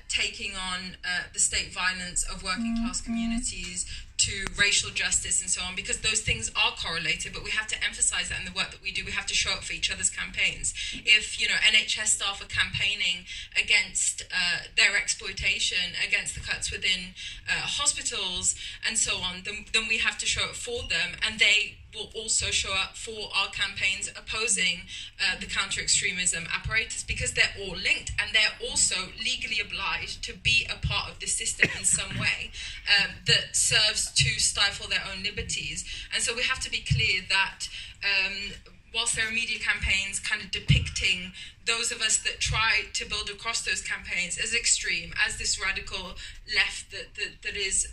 taking on the state violence of working class communities, to racial justice and so on, because those things are correlated. correlated, but we have to emphasise that in the work that we do. We have to show up for each other's campaigns. If, you know, NHS staff are campaigning against their exploitation, against the cuts within hospitals and so on, then we have to show up for them, and they will also show up for our campaigns opposing the Counter Extremism Apparatus, because they're all linked, and they're also legally obliged to be a part of the system in some way that serves to stifle their own liberties. And so we have to be clear that whilst there are media campaigns kind of depicting those of us that try to build across those campaigns as extreme, as this radical left that is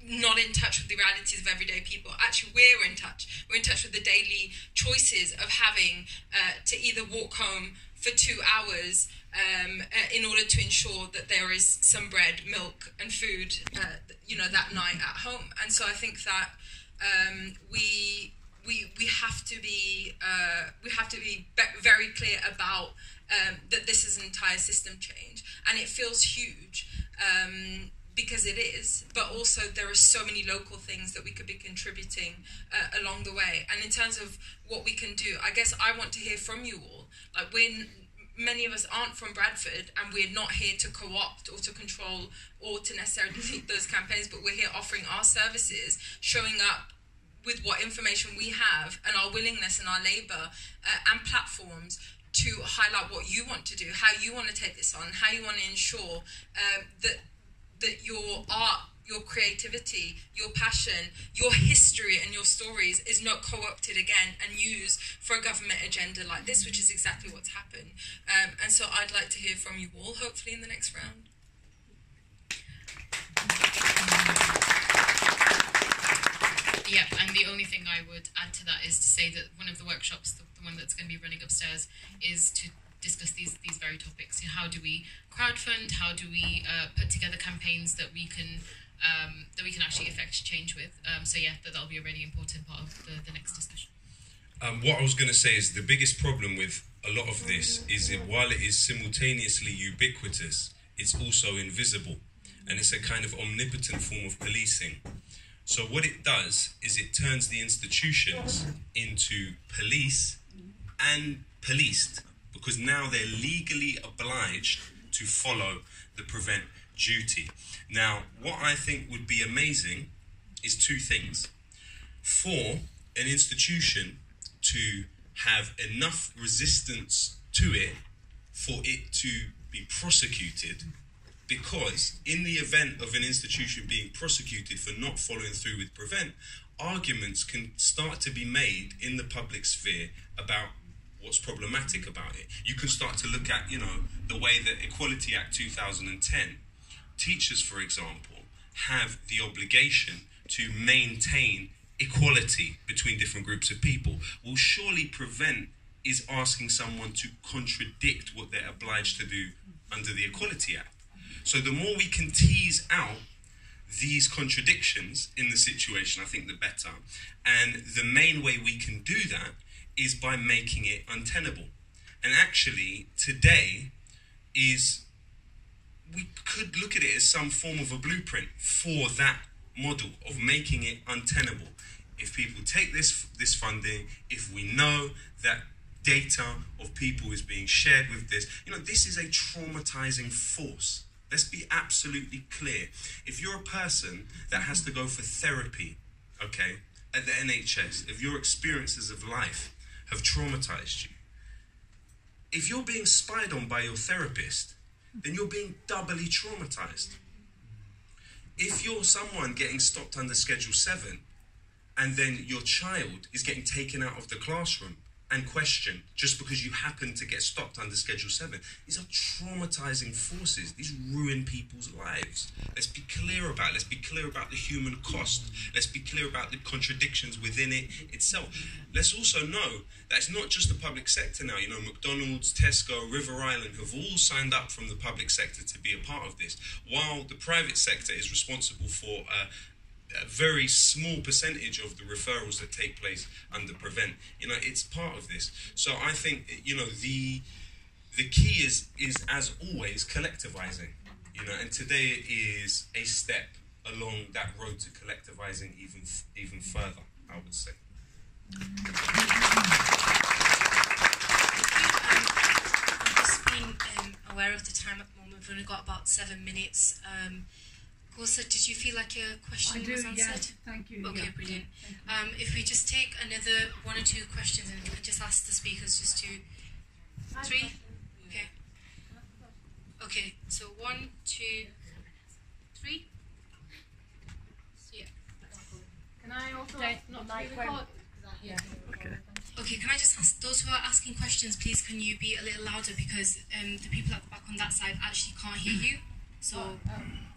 not in touch with the realities of everyday people. Actually, we're in touch. We're in touch with the daily choices of having to either walk home for 2 hours in order to ensure that there is some bread, milk, and food, you know, that night at home. And so I think that we have to be very clear about that this is an entire system change, and it feels huge. Because it is, but also there are so many local things that we could be contributing along the way. And in terms of what we can do, I guess I want to hear from you all. Like, many of us aren't from Bradford, and we're not here to co-opt or to control or to necessarily defeat those campaigns, but we're here offering our services, showing up with what information we have and our willingness and our labour and platforms to highlight what you want to do, how you want to take this on, how you want to ensure that your art, your creativity, your passion, your history and your stories is not co-opted again and used for a government agenda like this, which is exactly what's happened. And so I'd like to hear from you all, hopefully in the next round. Yeah, and the only thing I would add to that is to say that one of the workshops, the one that's going to be running upstairs, is to discuss these very topics. You know, how do we crowdfund? How do we put together campaigns that we can actually effect change with? So yeah, that'll be a really important part of the next discussion. What I was going to say is the biggest problem with a lot of this is that while it is simultaneously ubiquitous, it's also invisible, and it's a kind of omnipotent form of policing. So what it does is it turns the institutions into police and policed, because now they're legally obliged to follow the prevent duty. Now, what I think would be amazing is two things. For an institution to have enough resistance to it for it to be prosecuted, because in the event of an institution being prosecuted for not following through with prevent, arguments can start to be made in the public sphere about what's problematic about it. You can start to look at, you know, the way that Equality Act 2010, teachers, for example, have the obligation to maintain equality between different groups of people. Well, surely prevent is asking someone to contradict what they're obliged to do under the Equality Act. So the more we can tease out these contradictions in the situation, I think the better. And the main way we can do that is by making it untenable. And actually, today we could look at it as some form of a blueprint for that model of making it untenable. If people take this funding, if we know that data of people is being shared with this, you know, this is a traumatizing force. Let's be absolutely clear. If you're a person that has to go for therapy, okay, at the NHS, if your experiences of life have traumatized you, if you're being spied on by your therapist, then you're being doubly traumatized. If you're someone getting stopped under Schedule 7, and then your child is getting taken out of the classroom and questioned just because you happen to get stopped under Schedule 7, these are traumatizing forces. These ruin people's lives. Let's be clear about it. Let's be clear about the human cost. Let's be clear about the contradictions within it itself. Let's also know that it's not just the public sector now. You know, McDonald's, Tesco, River Island have all signed up from the public sector to be a part of this, while the private sector is responsible for a very small percentage of the referrals that take place under prevent. You know, it's part of this. So I think, you know, the key is as always collectivizing. You know, and today is a step along that road to collectivising even further, I would say. I've just been aware of the time at the moment. We've only got about 7 minutes. Kosa, did you feel like your question was answered? Yes, thank you. Okay, yeah. brilliant. If we just take another 1 or 2 questions and just ask the speakers just to... 3? Okay. Okay, so 1, 2, 3. Yeah. Can I also not be recorded? Yeah. Okay. Okay, can I just ask those who are asking questions, please, can you be a little louder, because the people at the back on that side actually can't hear you. So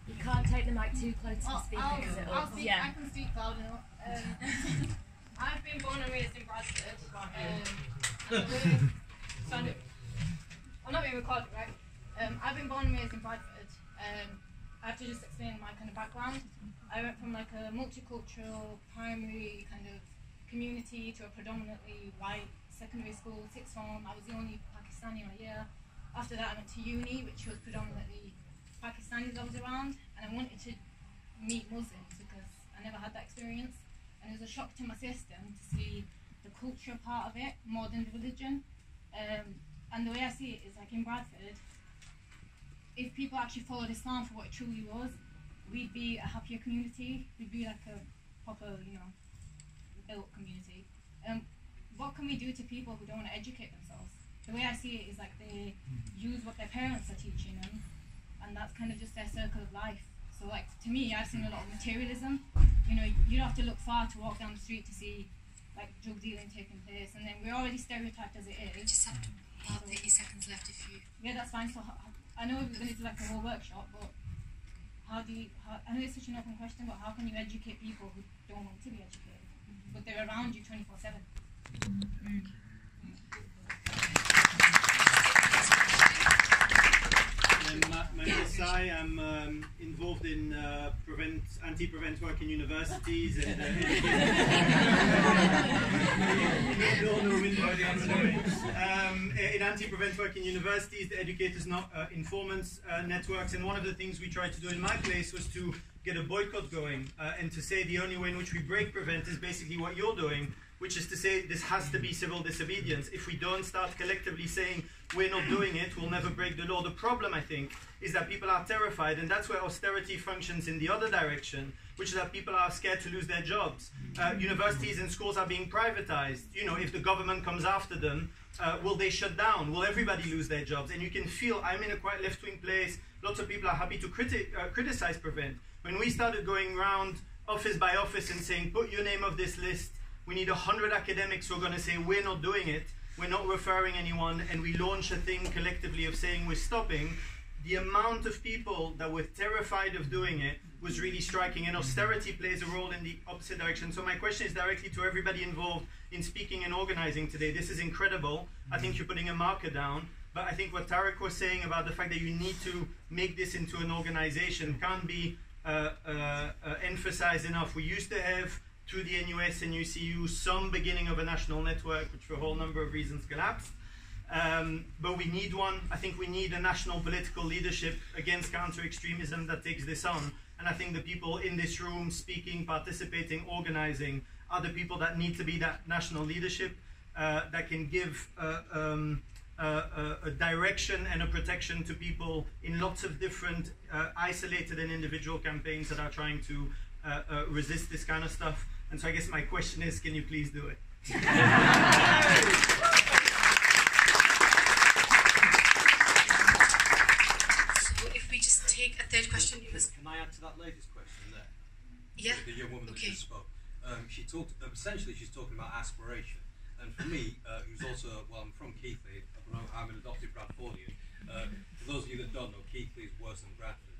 you can't take the mic too close to the speaker. I'll speak. Yeah. I can speak loud enough. I've been born and raised in Bradford. I'm not being recorded, right? I've been born and raised in Bradford. I have to just explain my kind of background. I went from like a multicultural primary kind of community to a predominantly white secondary school, 6th form. I was the only Pakistani in my year. After that I went to uni, which was predominantly Pakistanis I was around, and I wanted to meet Muslims because I never had that experience, and it was a shock to my system to see the culture part of it more than the religion. And the way I see it is like in Bradford, if people actually followed Islam for what it truly was, we'd be a happier community, we'd be like a proper, built community. What can we do to people who don't want to educate themselves? The way I see it is like they use what their parents are teaching them, and that's kind of just their circle of life. So like to me, I've seen a lot of materialism. You don't have to look far to walk down the street to see like drug dealing taking place, and then we're already stereotyped as it is. you just have to about 30 seconds left if you... Yeah, that's fine. So I know we're going to do like a whole workshop, but I know it's such an open question, but how can you educate people who don't want to be educated, but they're around you 24/7? My name is Sai. I'm involved in anti-prevent work in universities and in anti-prevent work in universities, the educators, informants networks, and one of the things we tried to do in my place was to get a boycott going and to say the only way in which we break prevent is basically what you're doing, which is to say this has to be civil disobedience. If we don't start collectively saying we're not doing it, we'll never break the law. The problem, I think, is that people are terrified, and that's where austerity functions in the other direction, which is that people are scared to lose their jobs. Universities and schools are being privatized. If the government comes after them, will they shut down? Will everybody lose their jobs? And you can feel, I'm in a quite left-wing place, lots of people are happy to criticize prevent. When we started going around office by office and saying, put your name off this list, we need 100 academics who are going to say, we're not doing it, we're not referring anyone, and we launch a thing collectively of saying we're stopping, the amount of people that were terrified of doing it was really striking, and austerity plays a role in the opposite direction. So my question is directly to everybody involved in speaking and organizing today. This is incredible. I think you're putting a marker down, but I think what Tarek was saying about the fact that you need to make this into an organization can't be emphasized enough. We used to have, through the NUS and UCU, some beginning of a national network, which for a whole number of reasons collapsed. But we need one. I think we need a national political leadership against counter-extremism that takes this on. And I think the people in this room speaking, participating, organizing are the people that need to be that national leadership that can give a direction and a protection to people in lots of different isolated and individual campaigns that are trying to resist this kind of stuff. And so I guess my question is, can you please do it? So if we just take a third question. Can I add to that lady's question there? Yeah. The young woman that just spoke. She talked, essentially she's talking about aspiration. And for me, who's also, I'm from Keighley, I'm an adopted Bradfordian. For those of you that don't know, Keighley is worse than Bradford.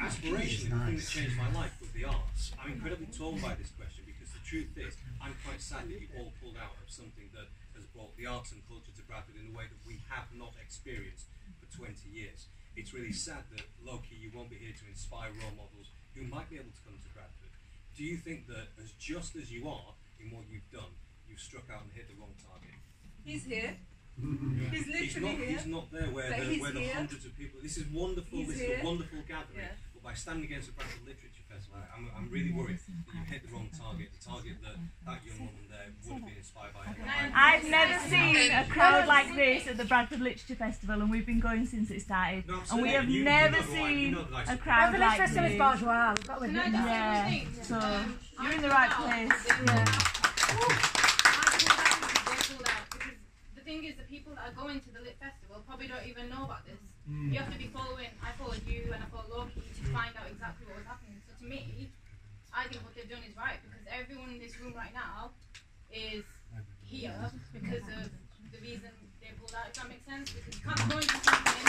Aspiration, the thing that changed my life was the arts. I'm incredibly torn by this question because the truth is, I'm quite sad that you all pulled out of something that has brought the arts and culture to Bradford in a way that we have not experienced for 20 years. It's really sad that, low-key, you won't be here to inspire role models who might be able to come to Bradford. Do you think that, just as you are in what you've done, you've struck out and hit the wrong target? He's here. Yeah. He's literally here. He's not there where the hundreds of people. This is wonderful. This is a wonderful gathering. Yeah. But by standing against the Bradford Literature Festival, I'm really worried that you hit the wrong target, the target that young woman there would have been inspired by. I've never seen a crowd like this at the Bradford Literature Festival, and we've been going since it started. No, and we have never seen a crowd like this. Bradford Literature Festival is bourgeois, we've got to admit that. Yeah, so you're in the right place. The thing is, the people that are going to the Lit Festival probably don't even know about this. You have to be following. I followed you and I followed Loki to find out exactly what was happening. So to me, I think what they've done is right, because everyone in this room right now is here because of the reason they pulled out. If that makes sense, because you can't go into something.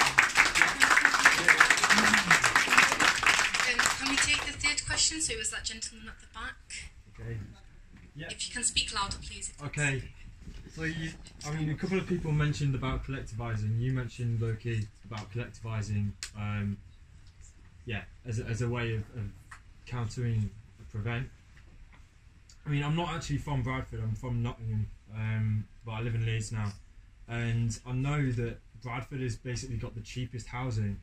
Can we take the third question? So it was that gentleman at the back. Okay. Yeah. If you can speak louder, please. Okay. So, I mean, a couple of people mentioned about collectivising. You mentioned, Loki, about collectivising, as a way of countering prevent. I mean, I'm not actually from Bradford, I'm from Nottingham, but I live in Leeds now. And I know that Bradford has basically got the cheapest housing,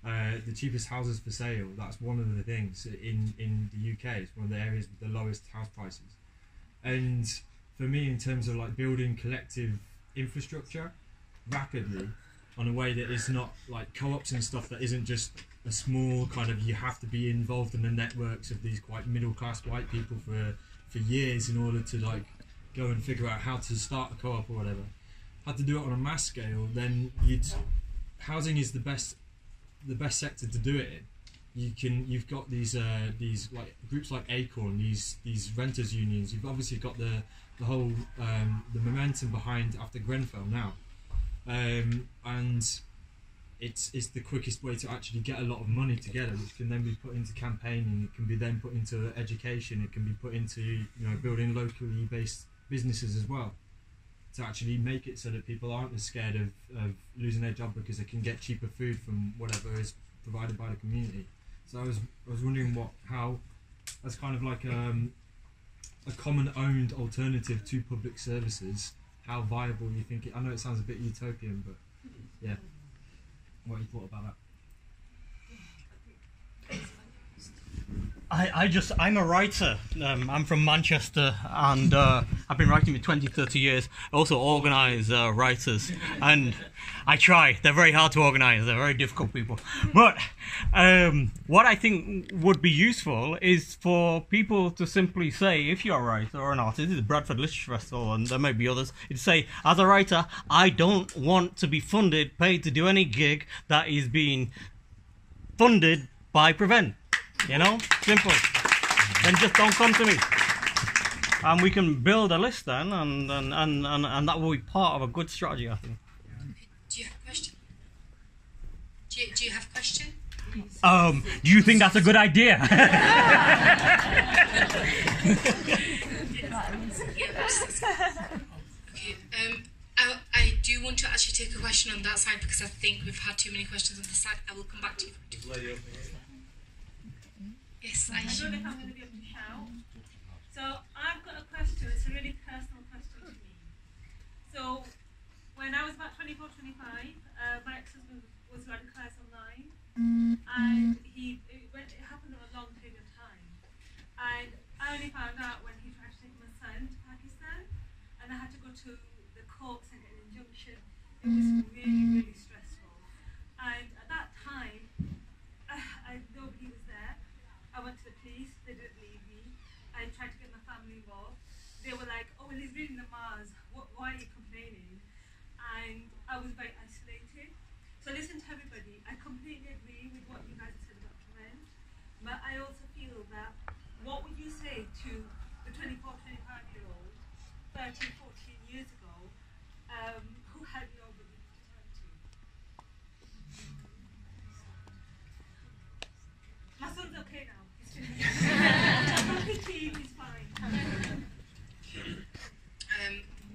the cheapest houses for sale. That's one of the things in the UK. It's one of the areas with the lowest house prices. And for me, in terms of like building collective infrastructure rapidly on a way that is not like co-ops and stuff, that isn't just a small kind of, you have to be involved in the networks of these quite middle-class white people for years in order to like go and figure out how to start a co-op or whatever. Had to do it on a mass scale, then housing is the best sector to do it in. You've got these like groups like Acorn, these renters unions. You've obviously got the whole the momentum behind after Grenfell now, and it's the quickest way to actually get a lot of money together, which can then be put into campaigning. It can be then put into education. It can be put into building locally based businesses as well, to actually make it so that people aren't as scared of losing their job because they can get cheaper food from whatever is provided by the community. So I was wondering how as kind of like a common owned alternative to public services, how viable you think it. I know it sounds a bit utopian, but yeah, what you thought about that? I'm a writer. I'm from Manchester, and I've been writing for 20, 30 years. I also organise writers, and I try. They're very hard to organise. They're very difficult people. But what I think would be useful is for people to simply say, if you're a writer or an artist, this is the Bradford Literature Festival, and there may be others, you'd say, as a writer, I don't want to be paid to do any gig that is being funded by Prevent. Simple. Then just don't come to me, and we can build a list then, and that will be part of a good strategy, I think. Do you have a question? Do you have a question? Do you think that's a good idea? Okay. I do want to actually take a question on that side because I think we've had too many questions on this side. I will come back to you. Yes, I don't know if I'm going to be able to shout. So I've got a question. It's a really personal question to me. So when I was about 24, 25, my ex-husband was radicalised online, and it happened over a long period of time. And I only found out when he tried to take my son to Pakistan, and I had to go to the courts and get an injunction. It was really, really stressful. And at that time, nobody was there. I went to the police, they didn't leave me. I tried to get my family involved. They were like, oh, well, he's reading the Mars, why are you complaining? And I was very isolated. So listen to everybody, I completely agree with what you guys said about Prevent, but I also feel that, what would you say to the 24, 25-year-old, 13, 14 years ago, who had no belief to turn to? My son's okay now. He's fine.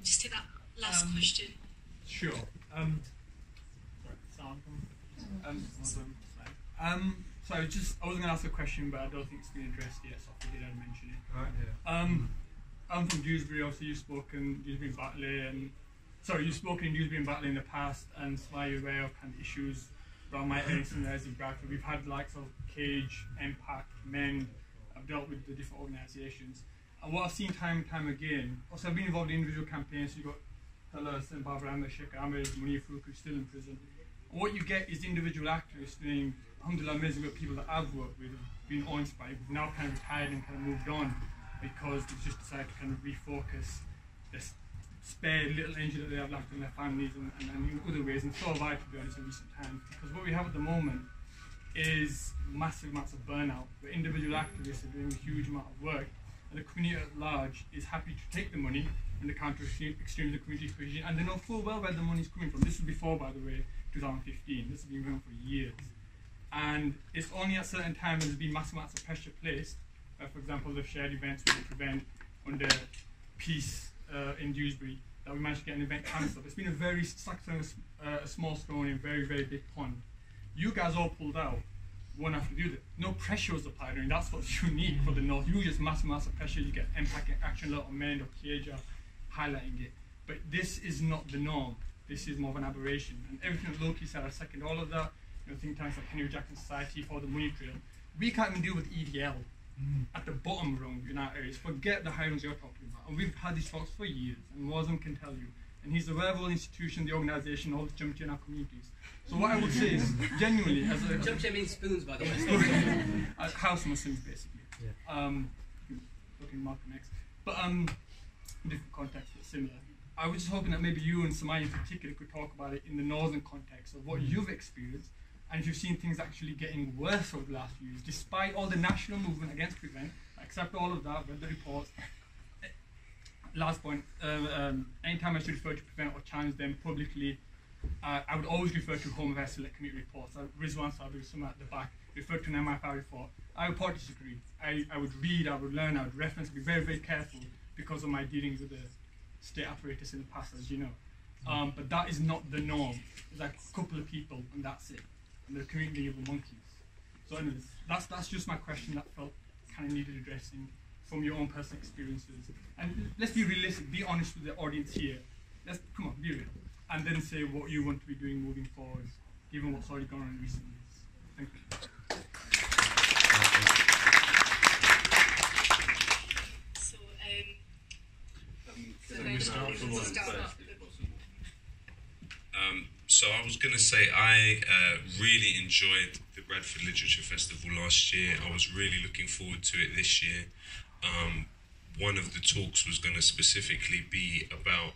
Just take that last question. Sure. So I was going to ask a question, but I don't think it's been addressed yet, so I didn't mention it. Right, yeah. I'm from Dewsbury. Obviously, you've spoken Dewsbury and Batley, and you've spoken in Dewsbury and Batley in the past, and so you're aware of kind of issues around my age and in Bradford. We've had likes of Cage, Impact, Men. I've dealt with the different organisations. And what I've seen time and time again, also I've been involved in individual campaigns. You've got Hellas and Barbara Ahmed, Sheikh Ahmed, Munir Farouk, who's still in prison. And what you get is individual activists doing, alhamdulillah, amazing with people that I've worked with, who've been awe-inspired, who've now kind of retired and kind of moved on because they've just decided to kind of refocus this spare little energy that they have left in their families and in other ways, and so have I, to be honest, in recent times. Because what we have at the moment is massive amounts of burnout, where individual activists are doing a huge amount of work, and the community at large is happy to take the money and the Counter Extremism community cohesion, and they know full well where the money is coming from. This was before, by the way, 2015. This has been going on for years. And it's only at certain times there's been massive amounts of pressure placed. For example, they've shared events with the Prevent under Peace in Dewsbury, that we managed to get an event cancelled. It's been a very, it's like a small stone in a very, very big pond. You guys all pulled out one after the other. No pressure was applied, and that's what's unique for the North. You just massive amounts of pressure. You get Impact Action Alert on Men or Cage highlighting it. But this is not the norm. This is more of an aberration. And everything that Loki said, I second all of that. You know, think tanks like Henry Jackson Society for the money trail. We can't even deal with EDL at the bottom rung in our areas. Forget the high rungs you're talking about. And we've had these talks for years, and Wazam can tell you. And he's aware of all the institution, the organisation, all the Jumche in our communities. So what I would say is, genuinely, as a... Jumche means spoons, by the way. House Muslims, basically. Yeah. Looking Malcolm X. But different contexts, but similar. I was just hoping that maybe you and Samaya in particular could talk about it in the northern context of what you've experienced, and if you've seen things actually getting worse over the last few years, despite all the national movement against Prevent. I accept all of that, read the reports. Last point, anytime I should refer to Prevent or challenge them publicly, I would always refer to Home Affairs Select Committee reports. Rizwan Sabri, some at the back, refer to an MI5 report. I would partly disagree. I would read, I would learn, I would reference, be very, very careful because of my dealings with the state apparatus in the past, as you know. But that is not the norm. It's like a couple of people and that's it. And the community of the monkeys. So anyways, that's just my question that felt kind of needed addressing from your own personal experiences. And let's be realistic, be honest with the audience here. Come on, be real. And then say what you want to be doing moving forward, given what's already gone on in recent years. Thank you. So I was going to say I really enjoyed the Bradford Literature Festival last year. I was really looking forward to it this year. One of the talks was going to specifically be about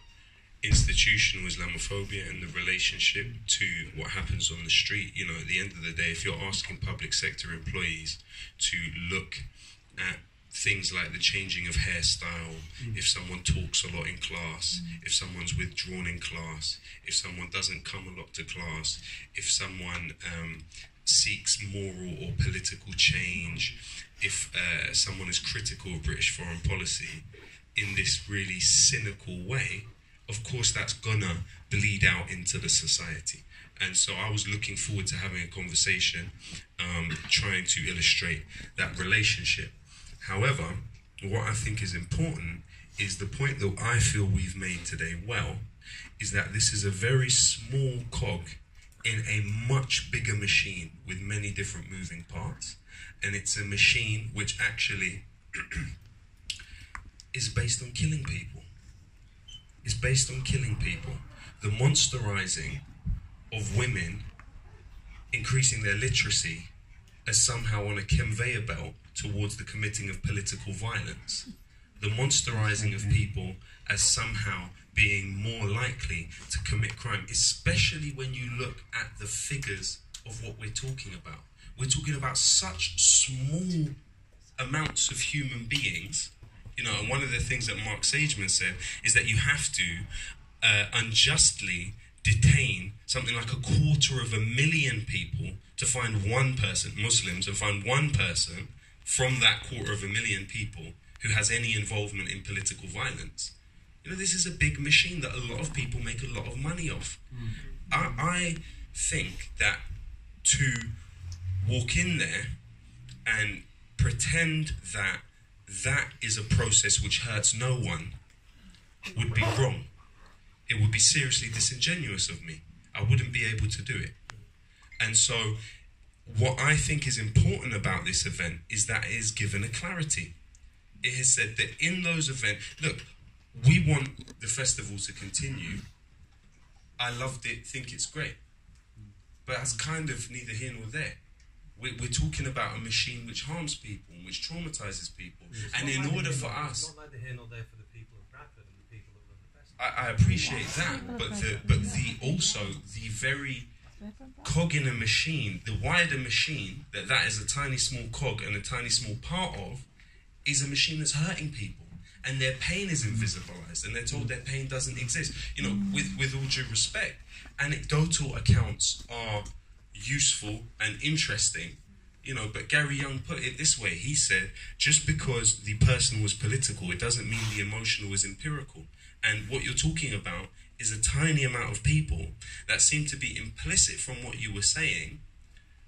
institutional Islamophobia and the relationship to what happens on the street. You know, at the end of the day, if you're asking public sector employees to look at things like the changing of hairstyle, if someone talks a lot in class, if someone's withdrawn in class, if someone doesn't come a lot to class, if someone seeks moral or political change, if someone is critical of British foreign policy in this really cynical way, of course that's gonna bleed out into the society. And so I was looking forward to having a conversation trying to illustrate that relationship. However, what I think is important is the point that I feel we've made today well, is that this is a very small cog in a much bigger machine with many different moving parts. And it's a machine which actually is based on killing people. It's based on killing people. The monsterizing of women, increasing their literacy as somehow on a conveyor belt towards the committing of political violence. The monsterizing of people as somehow being more likely to commit crime, especially when you look at the figures of what we're talking about. We're talking about such small amounts of human beings. You know, and one of the things that Mark Sageman said is that you have to unjustly detain something like 250,000 people to find one person, Muslims, and find one person from that 250,000 people who has any involvement in political violence. You know, this is a big machine that a lot of people make a lot of money off. I think that to walk in there and pretend that that is a process which hurts no one would be wrong. It would be seriously disingenuous of me. I wouldn't be able to do it. And so what I think is important about this event is that it is given a clarity. It has said that in those events, look, we want the festival to continue. I loved it, think it's great. But that's kind of neither here nor there. We're talking about a machine which harms people, which traumatizes people. And in order for us... It's not neither here nor there for the people of Bradford and the people that run the festival. I appreciate that, but also the very cog in a machine, the wider machine, that is a tiny small cog and a tiny small part of, is a machine that's hurting people. And their pain is invisibilized, and they're told their pain doesn't exist. You know, with all due respect, anecdotal accounts are useful and interesting, you know, but Gary Young put it this way. He said, just because the person was political, it doesn't mean the emotional is empirical. And what you're talking about is a tiny amount of people that seem to be implicit from what you were saying,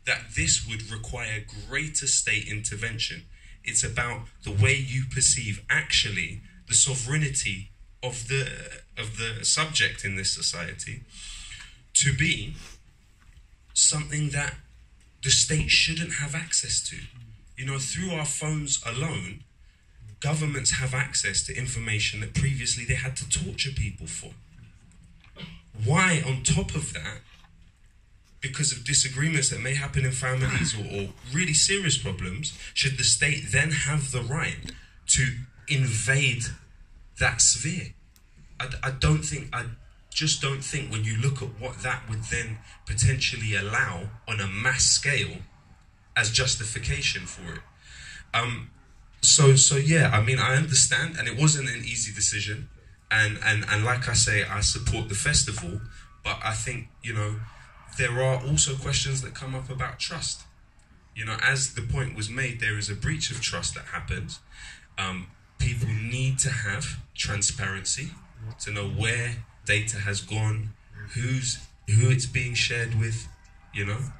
that this would require greater state intervention. It's about the way you perceive actually the sovereignty of the subject in this society to be something that the state shouldn't have access to. You know, through our phones alone, governments have access to information that previously they had to torture people for. Why, on top of that, because of disagreements that may happen in families or really serious problems, should the state then have the right to invade that sphere? I just don't think when you look at what that would then potentially allow on a mass scale as justification for it. So yeah, I mean, I understand, and it wasn't an easy decision, and like I say, I support the festival, but I think, you know, there are also questions that come up about trust. You know, as the point was made, there is a breach of trust that happens. People need to have transparency to know where data has gone, who it's being shared with, you know.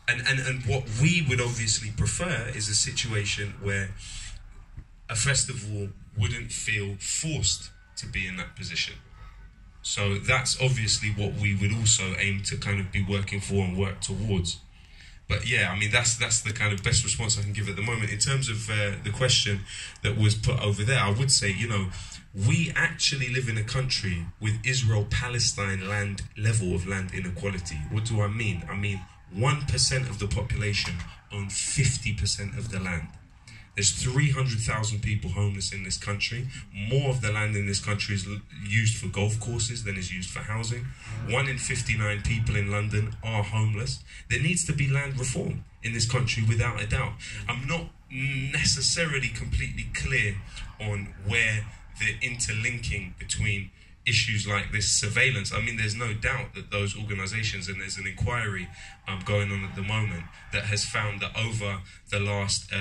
And what we would obviously prefer is a situation where a festival wouldn't feel forced to be in that position. So that's obviously what we would also aim to kind of be working for and work towards. But yeah, I mean, that's the kind of best response I can give at the moment. In terms of the question that was put over there, I would say, you know, we actually live in a country with Israel-Palestine level of land inequality. What do I mean? I mean, 1% of the population own 50% of the land. There's 300,000 people homeless in this country. More of the land in this country is used for golf courses than is used for housing. 1 in 59 people in London are homeless. There needs to be land reform in this country without a doubt. I'm not necessarily completely clear on where the interlinking between issues like this surveillance. I mean, there's no doubt that those organisations, and there's an inquiry going on at the moment that has found that over the last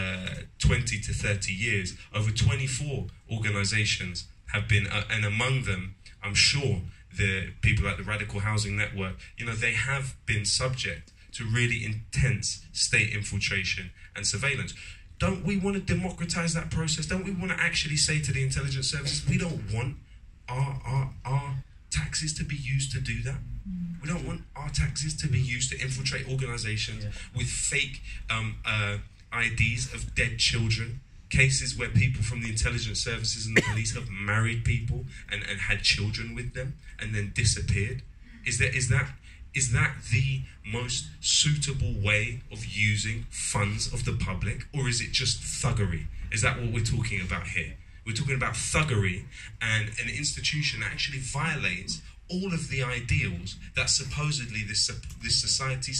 20 to 30 years, over 24 organisations have been, and among them, I'm sure, the people like the Radical Housing Network, you know, they have been subject to really intense state infiltration and surveillance. Don't we want to democratise that process? Don't we want to actually say to the intelligence services, we don't want our taxes to be used to do that? We don't want our taxes to be used to infiltrate organisations with fake IDs of dead children, cases where people from the intelligence services and the police have married people and had children with them and then disappeared. Is that the most suitable way of using funds of the public, or is it just thuggery? Is that what we're talking about here? We're talking about thuggery and an institution that actually violates all of the ideals that supposedly this society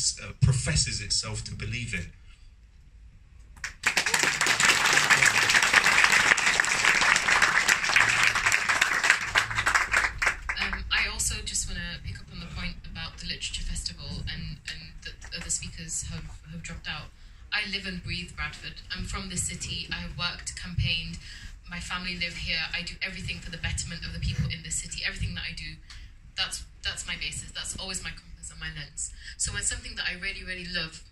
professes itself to believe in. I also just want to pick up on the point about the Literature Festival and that other speakers have dropped out. I live and breathe Bradford. I'm from this city. I have worked, campaigned. My family live here. I do everything for the betterment of the people in this city. Everything that I do, that's my basis. That's always my compass and my lens. So when something that I really, really love,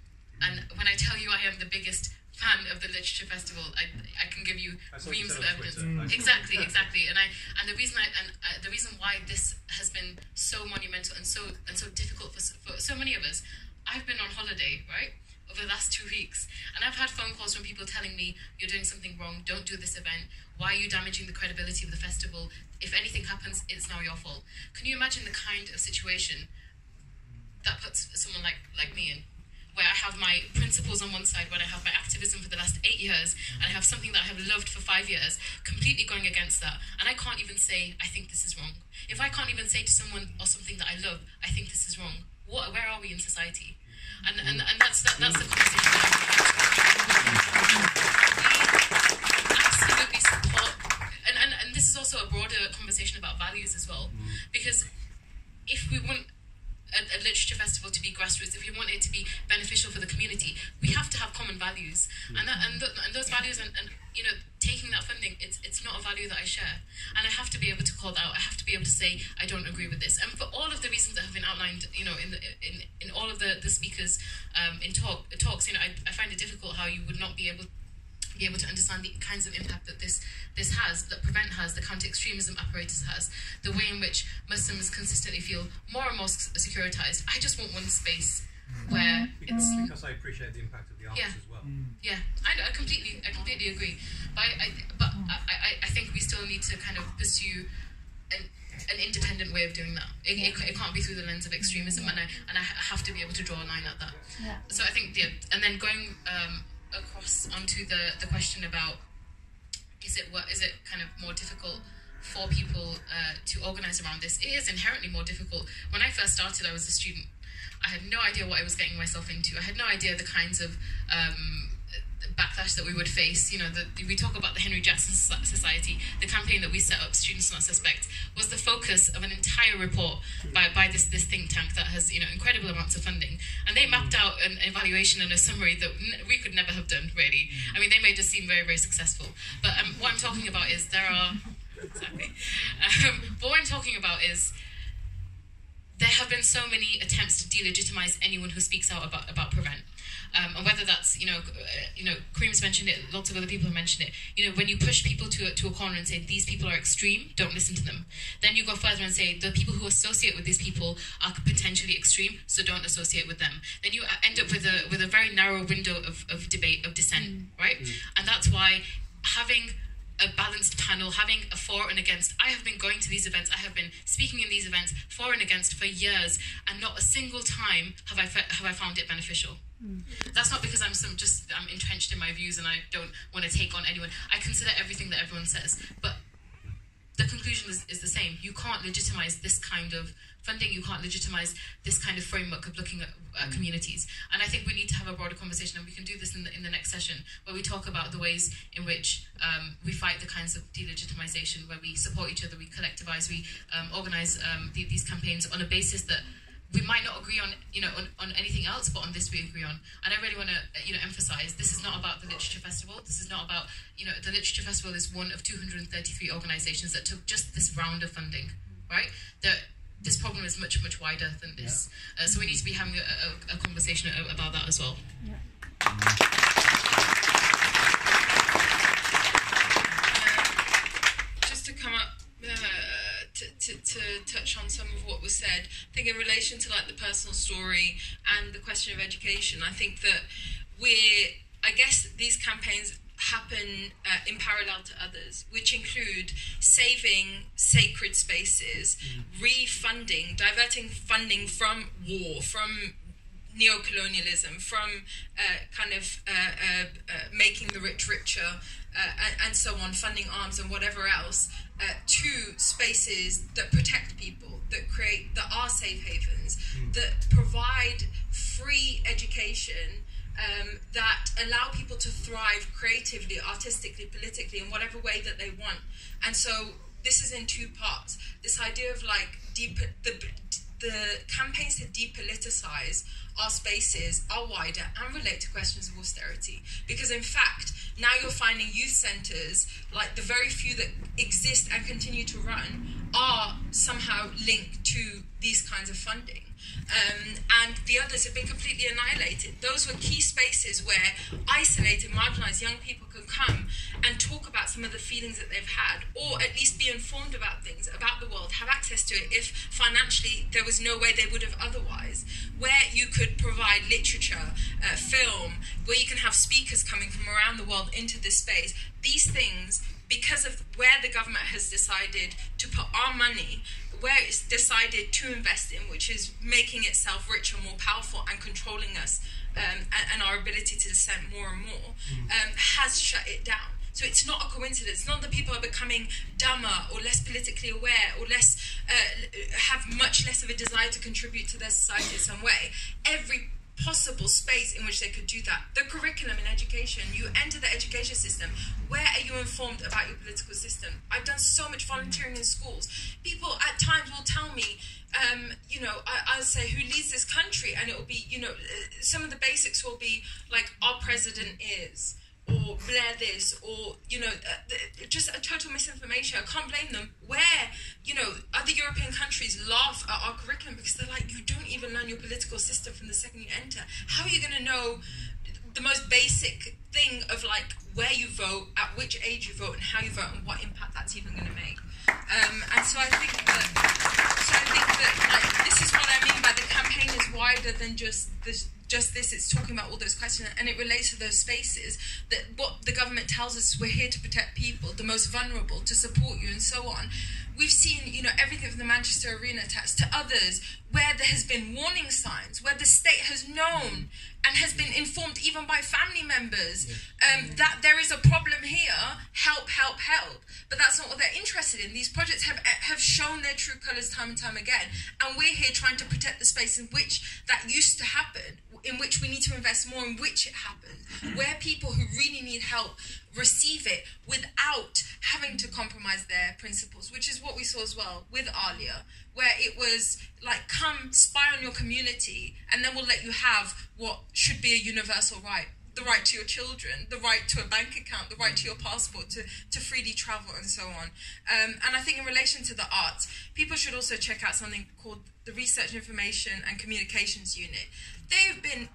and when I tell you I am the biggest fan of the Literature Festival, I can give you reams of evidence. Exactly. And the reason why this has been so monumental and so difficult for so many of us, I've been on holiday, right, over the last 2 weeks, and I've had phone calls from people telling me, you're doing something wrong, don't do this event, why are you damaging the credibility of the festival? If anything happens, it's now your fault. Can you imagine the kind of situation that puts someone like me in? Where I have my principles on one side, when I have my activism for the last 8 years, and I have something that I have loved for 5 years, completely going against that, and I can't even say, I think this is wrong. If I can't even say to someone or something that I love, I think this is wrong, where are we in society? And that's the conversation that we absolutely support, and this is also a broader conversation about values as well, because if we want a literature festival to be grassroots, if we want it to be beneficial for the community, we have to have common values, and those values, and you know, taking that funding, it's not a value that I share, and I have to be able to call that out. I have to be able to say I don't agree with this, and for all of the reasons that have been outlined, you know, in all of the speakers in talks, you know, I find it difficult how you would not be able to understand the kinds of impact that this has, that Prevent has, the Counter Extremism Apparatus has, the way in which Muslims consistently feel more and more securitized. I just want one space where it's... Because I appreciate the impact of the arts as well. Yeah, I completely agree. But I think we still need to kind of pursue an independent way of doing that. It can't be through the lens of extremism, and I have to be able to draw a line at that. Yeah. So I think, yeah, and then going across onto the question about is it kind of more difficult for people to organise around this? It is inherently more difficult. When I first started, I was a student. I had no idea what I was getting myself into. I had no idea the kinds of backlash that we would face. You know, we talk about the Henry Jackson Society. The campaign that we set up, Students Not Suspect, was the focus of an entire report by this think tank that has, you know, incredible amounts of funding. And they mapped out an evaluation and a summary that we could never have done, really. I mean, they made us seem very, very successful. But what I'm talking about is but what I'm talking about is there have been so many attempts to delegitimize anyone who speaks out about Prevent. And whether that's, you know, Kareem's mentioned it, lots of other people have mentioned it. You know, when you push people to a corner and say, these people are extreme, don't listen to them. Then you go further and say, the people who associate with these people are potentially extreme, so don't associate with them. Then you end up with a very narrow window of debate, of dissent, right? And that's why having a balanced panel, having a for and against. I have been going to these events, I have been speaking in these events for and against for years, and not a single time have I found it beneficial. That's not because I'm entrenched in my views and I don't want to take on anyone. I consider everything that everyone says, but the conclusion is the same. You can't legitimize this kind of funding, you can't legitimize this kind of framework of looking at communities. And I think we need to have a broader conversation, and we can do this in the next session, where we talk about the ways in which we fight the kinds of delegitimization, where we support each other, we collectivize, we organize these campaigns on a basis that we might not agree on, you know, on anything else, but on this we agree on. And I really want to, you know, emphasize, this is not about the Literature Festival. This is not about, you know, the Literature Festival is one of 233 organisations that took just this round of funding, right? This problem is much, much wider than this. So we need to be having a conversation about that as well. Yeah. Just to come up, to touch on some of what was said, I think in relation to like the personal story and the question of education, I think that I guess these campaigns happen in parallel to others, which include saving sacred spaces, refunding, diverting funding from war, from neocolonialism, from making the rich richer, and so on, funding arms and whatever else, to spaces that protect people, that are safe havens, that provide free education, that allow people to thrive creatively, artistically, politically, in whatever way that they want. And so this is in two parts. This idea of like the campaigns to depoliticize our spaces are wider and relate to questions of austerity. Because in fact, now you're finding youth centres, like the very few that exist and continue to run, are somehow linked to these kinds of funding. And the others have been completely annihilated. Those were key spaces where isolated, marginalised young people could come and talk about some of the feelings that they've had, or at least be informed about things, about the world, have access to it if financially there was no way they would have otherwise. where you could provide literature, film, where you can have speakers coming from around the world into this space. These things, because of where the government has decided to put our money, where it's decided to invest in, which is making itself richer, more powerful, and controlling us and our ability to dissent more and more, has shut it down. So it's not a coincidence. It's not that people are becoming dumber or less politically aware or less have much less of a desire to contribute to their society in some way. Every possible space in which they could do that. The curriculum in education, you enter the education system, where are you informed about your political system? I've done so much volunteering in schools. People at times will tell me, I'll say, who leads this country? And it will be, some of the basics will be like, our president is, or Blair this, or, just a total misinformation. I can't blame them. Where, other European countries laugh at our curriculum because they're like, you don't even learn your political system from the second you enter. How are you going to know the most basic thing of like where you vote, at which age you vote, and how you vote, and what impact that's even going to make? And so I think that like, this is what I mean by the campaign is wider than just this. It's talking about all those questions, and it relates to those spaces that what the government tells us, we're here to protect people, the most vulnerable, to support you, and so on. We've seen, everything from the Manchester Arena attacks to others where there has been warning signs, where the state has known and has been informed even by family members that there is a problem here, help, help, help. But that's not what they're interested in. These projects have shown their true colours time and time again, and we're here trying to protect the space in which that used to happen, in which we need to invest more, in which it happens, where people who really need help receive it without having to compromise their principles, which is what we saw as well with Alia, where it was like, come spy on your community and then we'll let you have what should be a universal right. The right to your children, the right to a bank account, the right to your passport, to freely travel, and so on. And I think in relation to the arts, people should also check out something called the Research, Information and Communications Unit. They've been,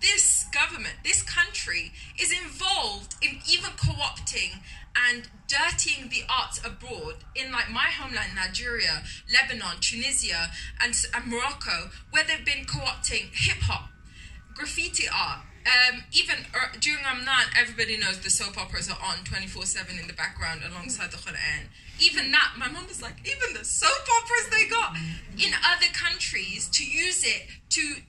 this government, this country is involved in even co-opting and dirtying the arts abroad in like my homeland, Nigeria, Lebanon, Tunisia, and Morocco, where they've been co-opting hip-hop, graffiti art. Even during Ramadan, everybody knows the soap operas are on 24/7 in the background alongside the Quran. Even that, my mom was like, even the soap operas they got in other countries to use it to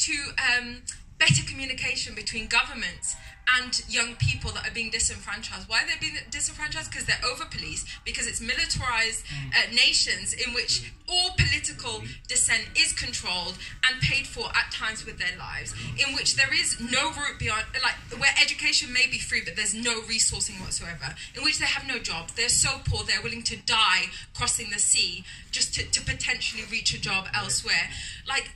better communication between governments and young people that are being disenfranchised. Why are they being disenfranchised? Because they're over-policed, because it's militarized nations in which all political dissent is controlled and paid for at times with their lives, in which there is no route beyond, like where education may be free but there's no resourcing whatsoever, in which they have no job, they're so poor they're willing to die crossing the sea just to potentially reach a job elsewhere. Like,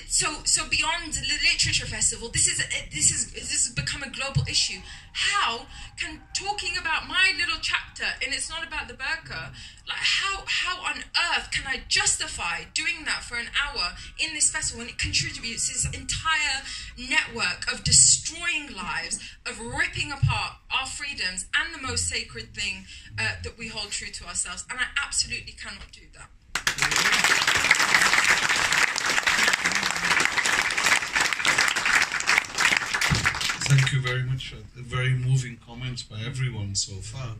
so beyond the Literature Festival, this has become a global issue. How can talking about my little chapter, and it's not about the burqa, like how on earth can I justify doing that for an hour in this festival when it contributes to this entire network of destroying lives, of ripping apart our freedoms and the most sacred thing that we hold true to ourselves? And I absolutely cannot do that. Thank you very much for the very moving comments by everyone so far.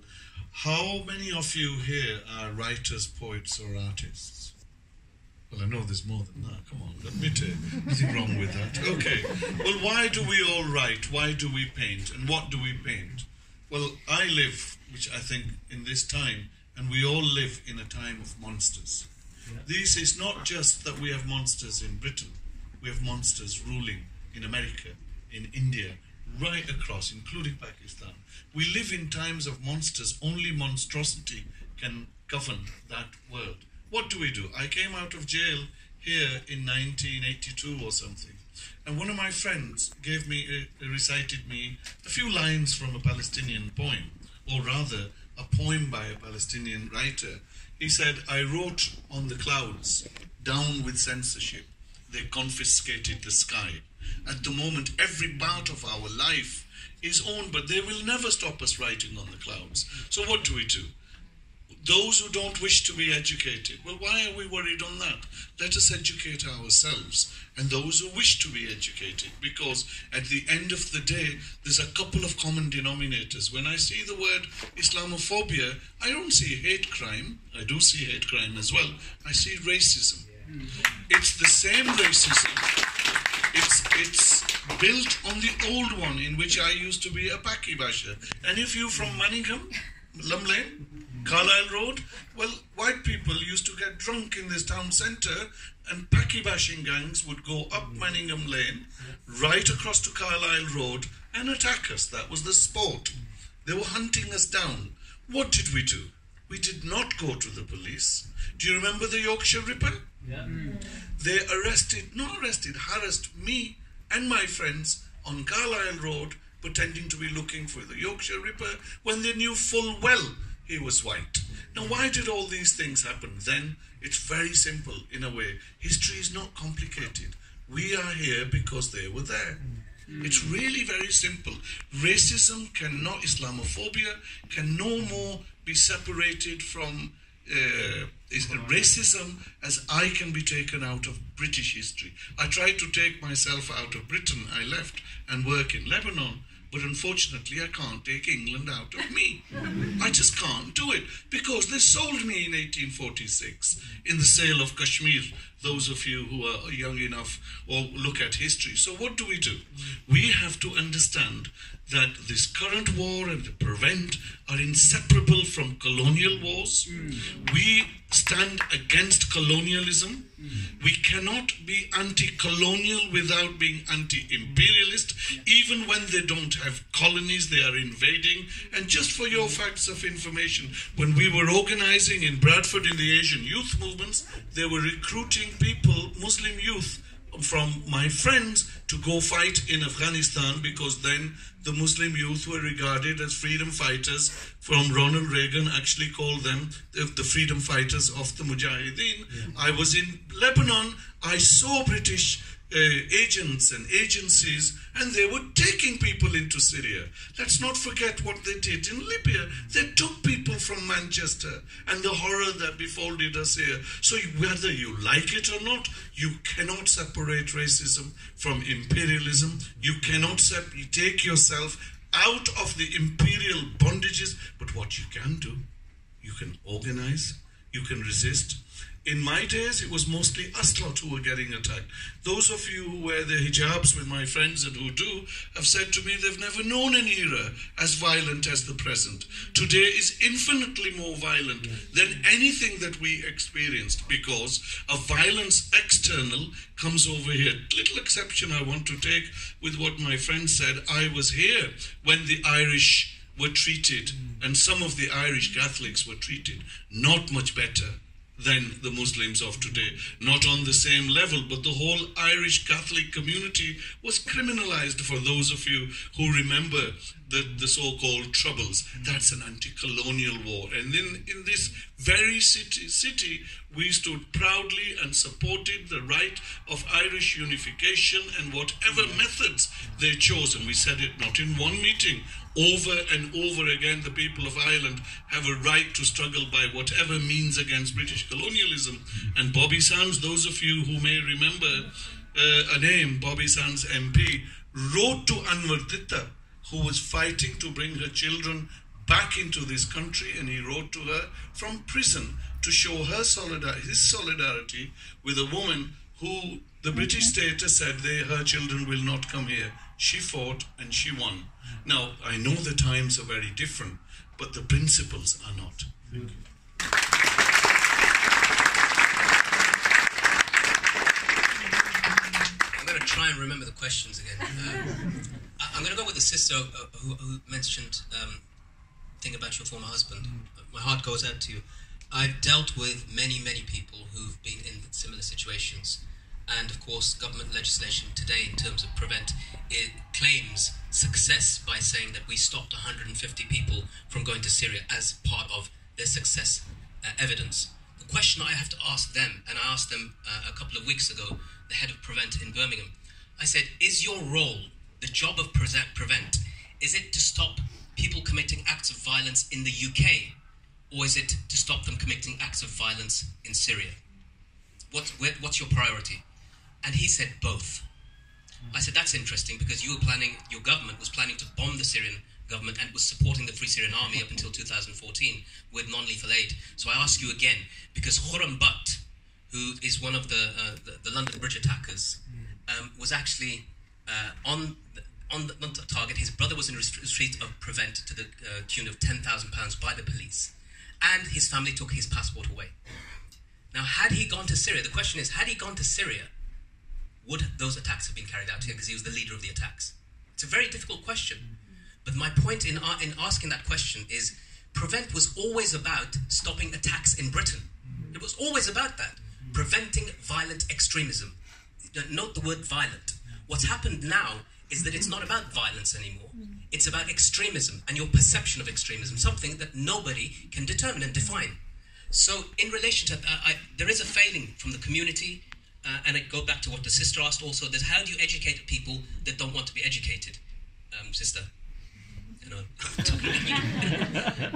How many of you here are writers, poets, or artists? Well, I know there's more than that. Come on, admit it. Nothing wrong with that. Okay. Well, why do we all write? Why do we paint? And what do we paint? Well, I live, which I think, in this time, and we all live in a time of monsters. Yeah. This is not just that we have monsters in Britain. We have monsters ruling in America, in India, right across, including Pakistan. We live in times of monsters. Only monstrosity can govern that world. What do? I came out of jail here in 1982 or something, and one of my friends recited me a few lines from a Palestinian poem, or rather, a poem by a Palestinian writer. He said, I wrote on the clouds, down with censorship, they confiscated the sky. At the moment, every part of our life is owned, but they will never stop us writing on the clouds. So what do? Those who don't wish to be educated. Well, why are we worried on that? Let us educate ourselves and those who wish to be educated, because at the end of the day, there's a couple of common denominators. When I see the word Islamophobia, I don't see hate crime. I do see hate crime as well. I see racism. It's the same racism. It's built on the old one in which I used to be a Paki basher. Any of you from Manningham, Lum Lane, Carlisle Road? Well, white people used to get drunk in this town centre, and Paki bashing gangs would go up Manningham Lane, right across to Carlisle Road, and attack us. That was the sport. They were hunting us down. What did we do? We did not go to the police. Do you remember the Yorkshire Ripper? Yeah. They harassed me and my friends on Carlisle Road, pretending to be looking for the Yorkshire Ripper when they knew full well he was white. Now, why did all these things happen then? It's very simple in a way. History is not complicated. We are here because they were there. It's really very simple. Racism cannot, Islamophobia can no more be separated from racism as I can be taken out of British history. I tried to take myself out of Britain. I left and work in Lebanon. But unfortunately, I can't take England out of me. I just can't do it because they sold me in 1846 in the sale of Kashmir, those of you who are young enough or look at history. So what do? We have to understand that this current war and the prevent are inseparable from colonial wars. We stand against colonialism. We cannot be anti-colonial without being anti-imperialist. Even when they don't have colonies, they are invading. And just for your facts of information, when we were organizing in Bradford in the Asian youth movements, they were recruiting people, Muslim youth, from my friends to go fight in Afghanistan, because then the Muslim youth were regarded as freedom fighters. From Ronald Reagan actually called them the freedom fighters of the Mujahideen. I was in Lebanon. I saw British agents and agencies, and they were taking people into Syria. Let's not forget what they did in Libya. They took people from Manchester, and the horror that befallen us here. So whether you like it or not, you cannot separate racism from imperialism. You cannot take yourself out of the imperial bondages. But what you can do, you can organize, you can resist. In my days, it was mostly us lot who were getting attacked. Those of you who wear their hijabs with my friends and who do have said to me they've never known an era as violent as the present. Today is infinitely more violent than anything that we experienced, because a violence external comes over here. Little exception I want to take with what my friend said. I was here when the Irish were treated, and some of the Irish Catholics were treated not much better than the Muslims of today. Not on the same level, but the whole Irish Catholic community was criminalized, for those of you who remember the so-called Troubles. That's an anti-colonial war. And in this very city, we stood proudly and supported the right of Irish unification and whatever methods they chose. And we said it not in one meeting, over and over again. The people of Ireland have a right to struggle by whatever means against British colonialism. And Bobby Sands, those of you who may remember a name, Bobby Sands MP, wrote to Anwar Ditta, who was fighting to bring her children back into this country, and he wrote to her from prison to show her his solidarity with a woman who the British state has said her children will not come here. She fought and she won. Now, I know the times are very different, but the principles are not. Thank you. I'm going to try and remember the questions again. I'm going to go with the sister who mentioned thing about your former husband. My heart goes out to you. I've dealt with many, many people who've been in similar situations. And of course, government legislation today in terms of prevent, it claims success by saying that we stopped 150 people from going to Syria as part of their success evidence. The question I have to ask them, and I asked them a couple of weeks ago, the head of Prevent in Birmingham, I said, is your role, the job of Prevent, is it to stop people committing acts of violence in the UK? or is it to stop them committing acts of violence in Syria? What's your priority? And he said both. I said, that's interesting, because your government was planning to bomb the Syrian government and was supporting the Free Syrian Army up until 2014 with non-lethal aid. So I ask you again, because Khurram Butt, who is one of the London bridge attackers, was actually on the target. His brother was in retreat of Prevent to the tune of £10,000 by the police, and his family took his passport away. Now, had he gone to Syria, the question is, had he gone to Syria, would those attacks have been carried out here, because he was the leader of the attacks? It's a very difficult question. But my point in asking that question is, Prevent was always about stopping attacks in Britain. It was always about that. Preventing violent extremism. Note the word violent. What's happened now is that it's not about violence anymore. It's about extremism and your perception of extremism, something that nobody can determine and define. So in relation to that, there is a failing from the community, and I go back to what the sister asked also, there's how do you educate people that don't want to be educated? Sister, you know,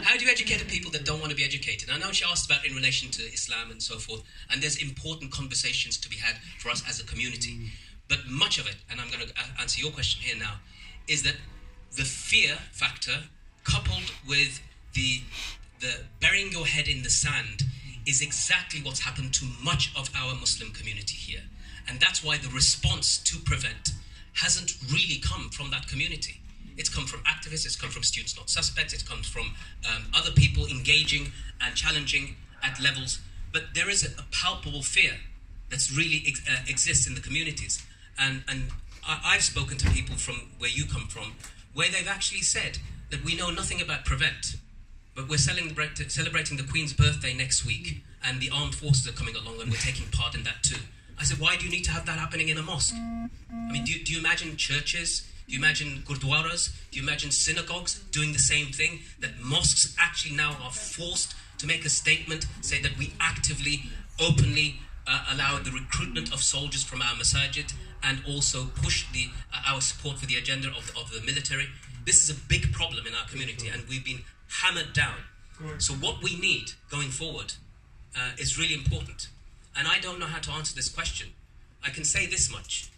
how do you educate people that don't want to be educated? I know she asked about in relation to Islam and so forth, and there's important conversations to be had for us as a community. But much of it, and I'm going to answer your question here now, is that the fear factor coupled with the burying your head in the sand is exactly what's happened to much of our Muslim community here. And that's why the response to Prevent hasn't really come from that community. It's come from activists, it's come from Students Not Suspects, it comes from other people engaging and challenging at levels. But there is a palpable fear that's really exists in the communities. And I've spoken to people from where you come from, where they've actually said that we know nothing about Prevent, but we're celebrating the Queen's birthday next week, and the armed forces are coming along and we're taking part in that too. I said, why do you need to have that happening in a mosque? I mean, do you imagine churches? Do you imagine gurdwaras? Do you imagine synagogues doing the same thing? That mosques actually now are forced to make a statement, say that we actively, openly allow the recruitment of soldiers from our masajid and also push our support for the agenda of the military. This is a big problem in our community, and we've been hammered down. So what we need going forward is really important. And I don't know how to answer this question. I can say this much,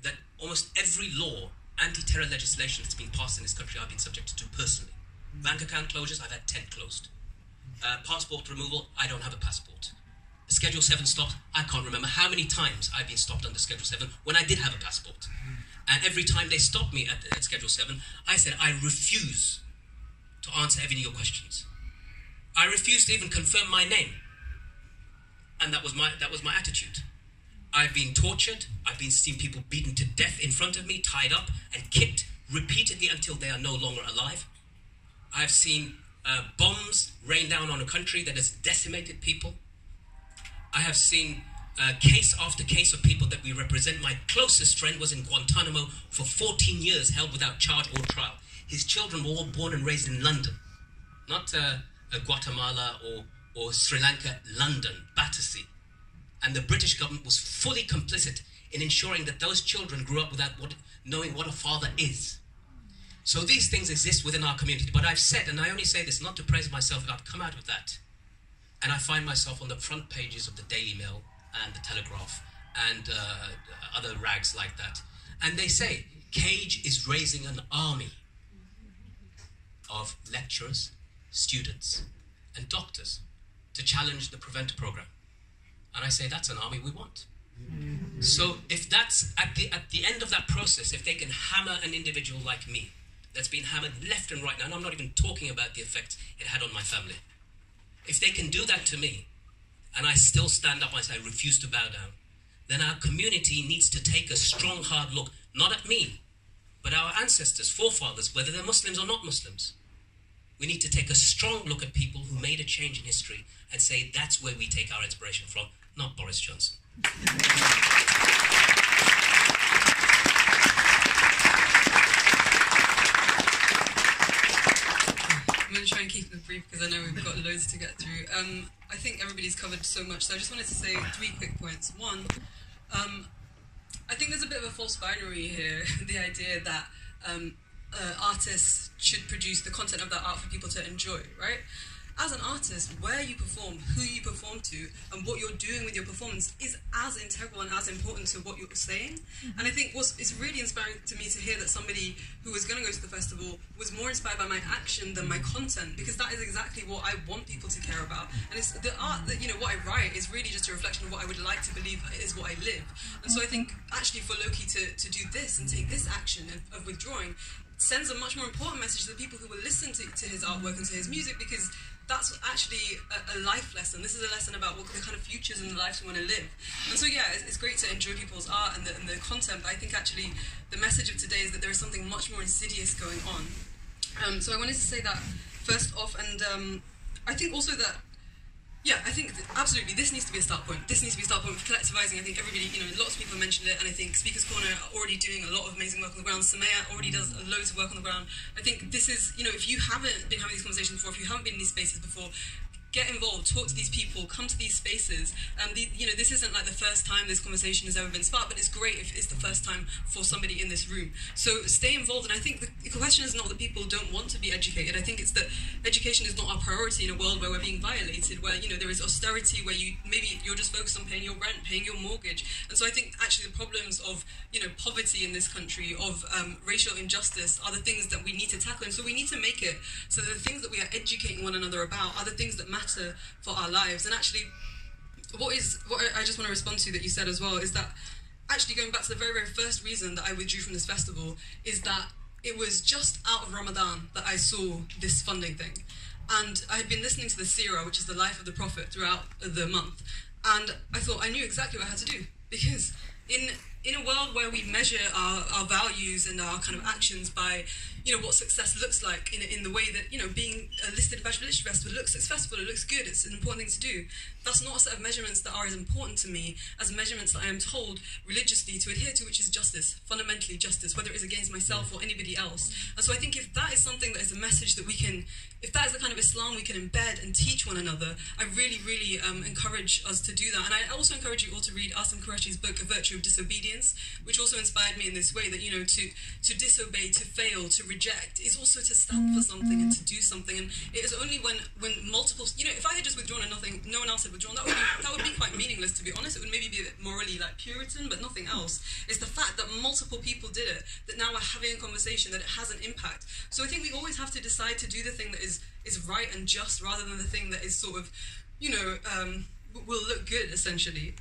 that almost every law, anti-terror legislation that's been passed in this country I've been subjected to personally. Bank account closures, I've had 10 closed. Passport removal, I don't have a passport. Schedule 7 stopped, I can't remember how many times I've been stopped under Schedule 7 when I did have a passport. And every time they stopped me at Schedule 7, I said, I refuse to answer any of your questions. I refuse to even confirm my name. And that was my attitude. I've been tortured, I've seen people beaten to death in front of me, tied up and kicked repeatedly until they are no longer alive. I've seen bombs rain down on a country that has decimated people. I have seen case after case of people that we represent. My closest friend was in Guantanamo for 14 years, held without charge or trial. His children were all born and raised in London, not Guatemala or Sri Lanka, London, Battersea. And the British government was fully complicit in ensuring that those children grew up without knowing what a father is. So these things exist within our community. But I've said, and I only say this not to praise myself, I've come out of that. And I find myself on the front pages of the Daily Mail and the Telegraph and other rags like that. And they say, Cage is raising an army of lecturers, students, and doctors to challenge the Prevent program. And I say, that's an army we want. So if that's, at the end of that process, if they can hammer an individual like me, that's been hammered left and right now, and I'm not even talking about the effect it had on my family. If they can do that to me, and I still stand up and say, I refuse to bow down, then our community needs to take a strong, hard look, not at me, but our ancestors, forefathers, whether they're Muslims or not Muslims. We need to take a strong look at people who made a change in history and say that's where we take our inspiration from, not Boris Johnson. I'm going to try and keep them brief because I know we've got loads to get through. I think everybody's covered so much, so I just wanted to say 3 quick points. One, I think there's a bit of a false binary here, the idea that artists should produce the content of that art for people to enjoy, right? as an artist, where you perform, who you perform to, and what you're doing with your performance is as integral and as important to what you're saying. And I think it's really inspiring to me to hear that somebody who was going to go to the festival was more inspired by my action than my content, because that is exactly what I want people to care about. And it's the art that, you know, what I write is really just a reflection of what I would like to believe is what I live. And so I think actually for Loki to do this and take this action of withdrawing sends a much more important message to the people who will listen to his artwork and to his music, because that's actually a life lesson. This is a lesson about what the kind of futures and the lives we want to live. And so yeah, it's great to enjoy people's art and the content, but I think actually the message of today is that there is something much more insidious going on. So I wanted to say that first off, and I think also that, yeah, I think absolutely this needs to be a start point. This needs to be a start point for collectivising. I think everybody, you know, lots of people mentioned it, and I think Speakers Corner are already doing a lot of amazing work on the ground. Samaya already does loads of work on the ground. I think this is, you know, if you haven't been having these conversations before, if you haven't been in these spaces before, get involved, talk to these people, come to these spaces. You know, this isn't like the first time this conversation has ever been sparked, but it's great if it's the first time for somebody in this room. So stay involved, and I think the question is not that people don't want to be educated. I think it's that education is not our priority in a world where we're being violated, where, you know, there is austerity, where maybe you're just focused on paying your rent, paying your mortgage. And so I think actually the problems of, you know, poverty in this country, of racial injustice, are the things that we need to tackle. And so we need to make it so that the things that we are educating one another about are the things that matter for our lives. And actually what I just want to respond to that you said as well is that actually going back to the very, very first reason that I withdrew from this festival is that it was just out of Ramadan that I saw this funding thing. And I had been listening to the Seerah, which is the life of the Prophet, throughout the month, and I thought I knew exactly what I had to do, because in a world where we measure our values and our kind of actions by, you know, what success looks like in the way that, you know, being listed at Bradford Literature Festival looks successful, it looks good, it's an important thing to do. That's not a set of measurements that are as important to me as measurements that I am told religiously to adhere to, which is justice, fundamentally justice, whether it is against myself or anybody else. And so I think if that is something that is a message that we can, if that is the kind of Islam we can embed and teach one another, I really, really encourage us to do that. And I also encourage you all to read Asim Qureshi's book, A Virtue of Disobedience, which also inspired me in this way, that, you know, to disobey, to fail, to reject, is also to stand for something and to do something. And it is only when multiple, you know, if I had just withdrawn and no one else had withdrawn, that would be quite meaningless, to be honest. It would maybe be a bit morally like Puritan, but nothing else. It's the fact that multiple people did it, that now we're having a conversation, that it has an impact. So I think we always have to decide to do the thing that is right and just, rather than the thing that is sort of, you know, will look good, essentially.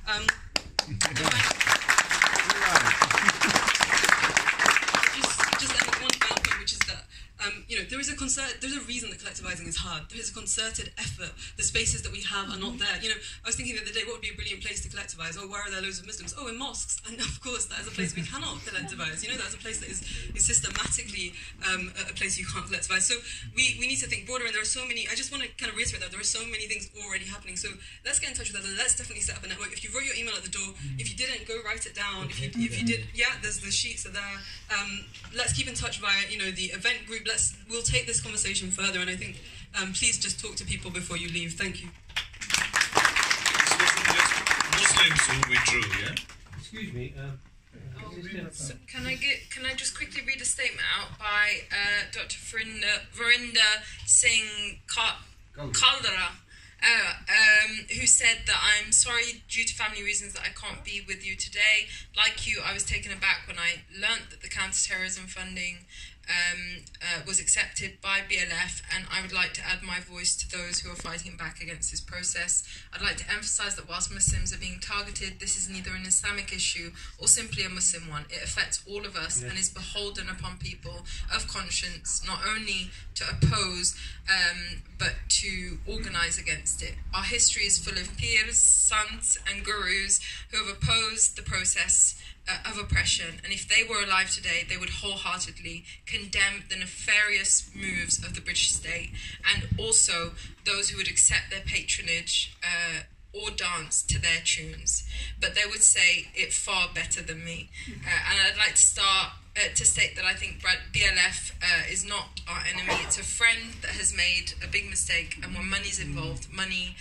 Just one final point, which is that, you know, there's a reason that collectivising is hard. There is a concerted effort. The spaces that we have are not there. You know, I was thinking the other day, what would be a brilliant place to collectivise? Oh, where are there loads of Muslims? Oh, in mosques. And of course, that is a place we cannot collectivise. You know, that's a place that is systematically a place you can't collectivise. So we need to think broader, and there are so many, I just want to kind of reiterate that there are so many things already happening. So let's get in touch with others. Let's definitely set up a network. If you wrote your email at the door, if you didn't, go write it down. If you did, yeah, the sheets are there. Let's keep in touch via, you know, the event group. We'll take this conversation further, and I think please just talk to people before you leave. Thank you. Muslims who withdrew, yeah? Excuse me. Can I just quickly read a statement out by Dr. Verinder Singh Kaldara, who said that I'm sorry due to family reasons that I can't be with you today. Like you, I was taken aback when I learnt that the counter-terrorism funding was accepted by BLF, and I would like to add my voice to those who are fighting back against this process. I'd like to emphasise that whilst Muslims are being targeted, this is neither an Islamic issue or simply a Muslim one. It affects all of us and is beholden upon people of conscience not only to oppose but to organise against it. Our history is full of peers, sants and gurus who have opposed the process of oppression, and if they were alive today, they would wholeheartedly condemn the nefarious moves of the British state, and also those who would accept their patronage or dance to their tunes. But they would say it far better than me. And I'd like to start to state that I think BLF is not our enemy. It's a friend that has made a big mistake, and when money's involved, many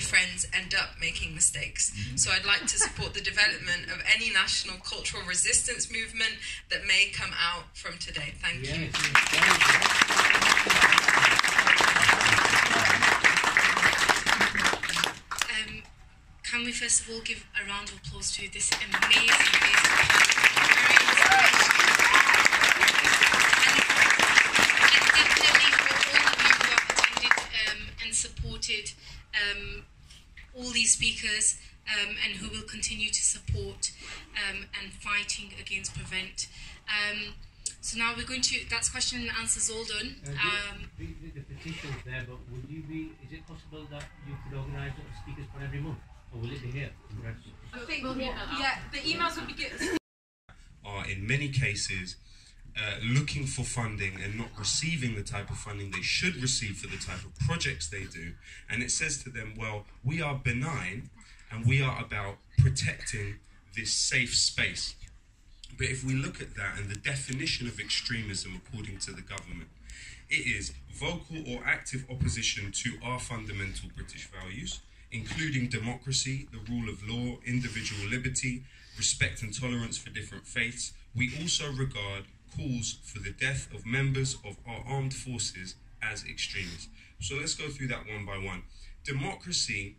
friends end up making mistakes. So I'd like to support the development of any national cultural resistance movement that may come out from today. Thank you. can we first of all give a round of applause to this amazing panel? Very inspirational. And definitely for all of you who have attended and supported all these speakers and who will continue to support and fighting against Prevent. So now we're going to, that's question and answers all done. The petition's there, but would you be, is it possible that you could organise speakers for every month? Or will it be here in Bradford? I think, yeah, the emails would be good. Are in many cases looking for funding and not receiving the type of funding they should receive for the type of projects they do. And it says to them, well, we are benign and we are about protecting this safe space. But if we look at that and the definition of extremism according to the government, it is vocal or active opposition to our fundamental British values, including democracy, the rule of law, individual liberty, respect and tolerance for different faiths. We also regard calls for the death of members of our armed forces as extremists. So let's go through that one by one. Democracy,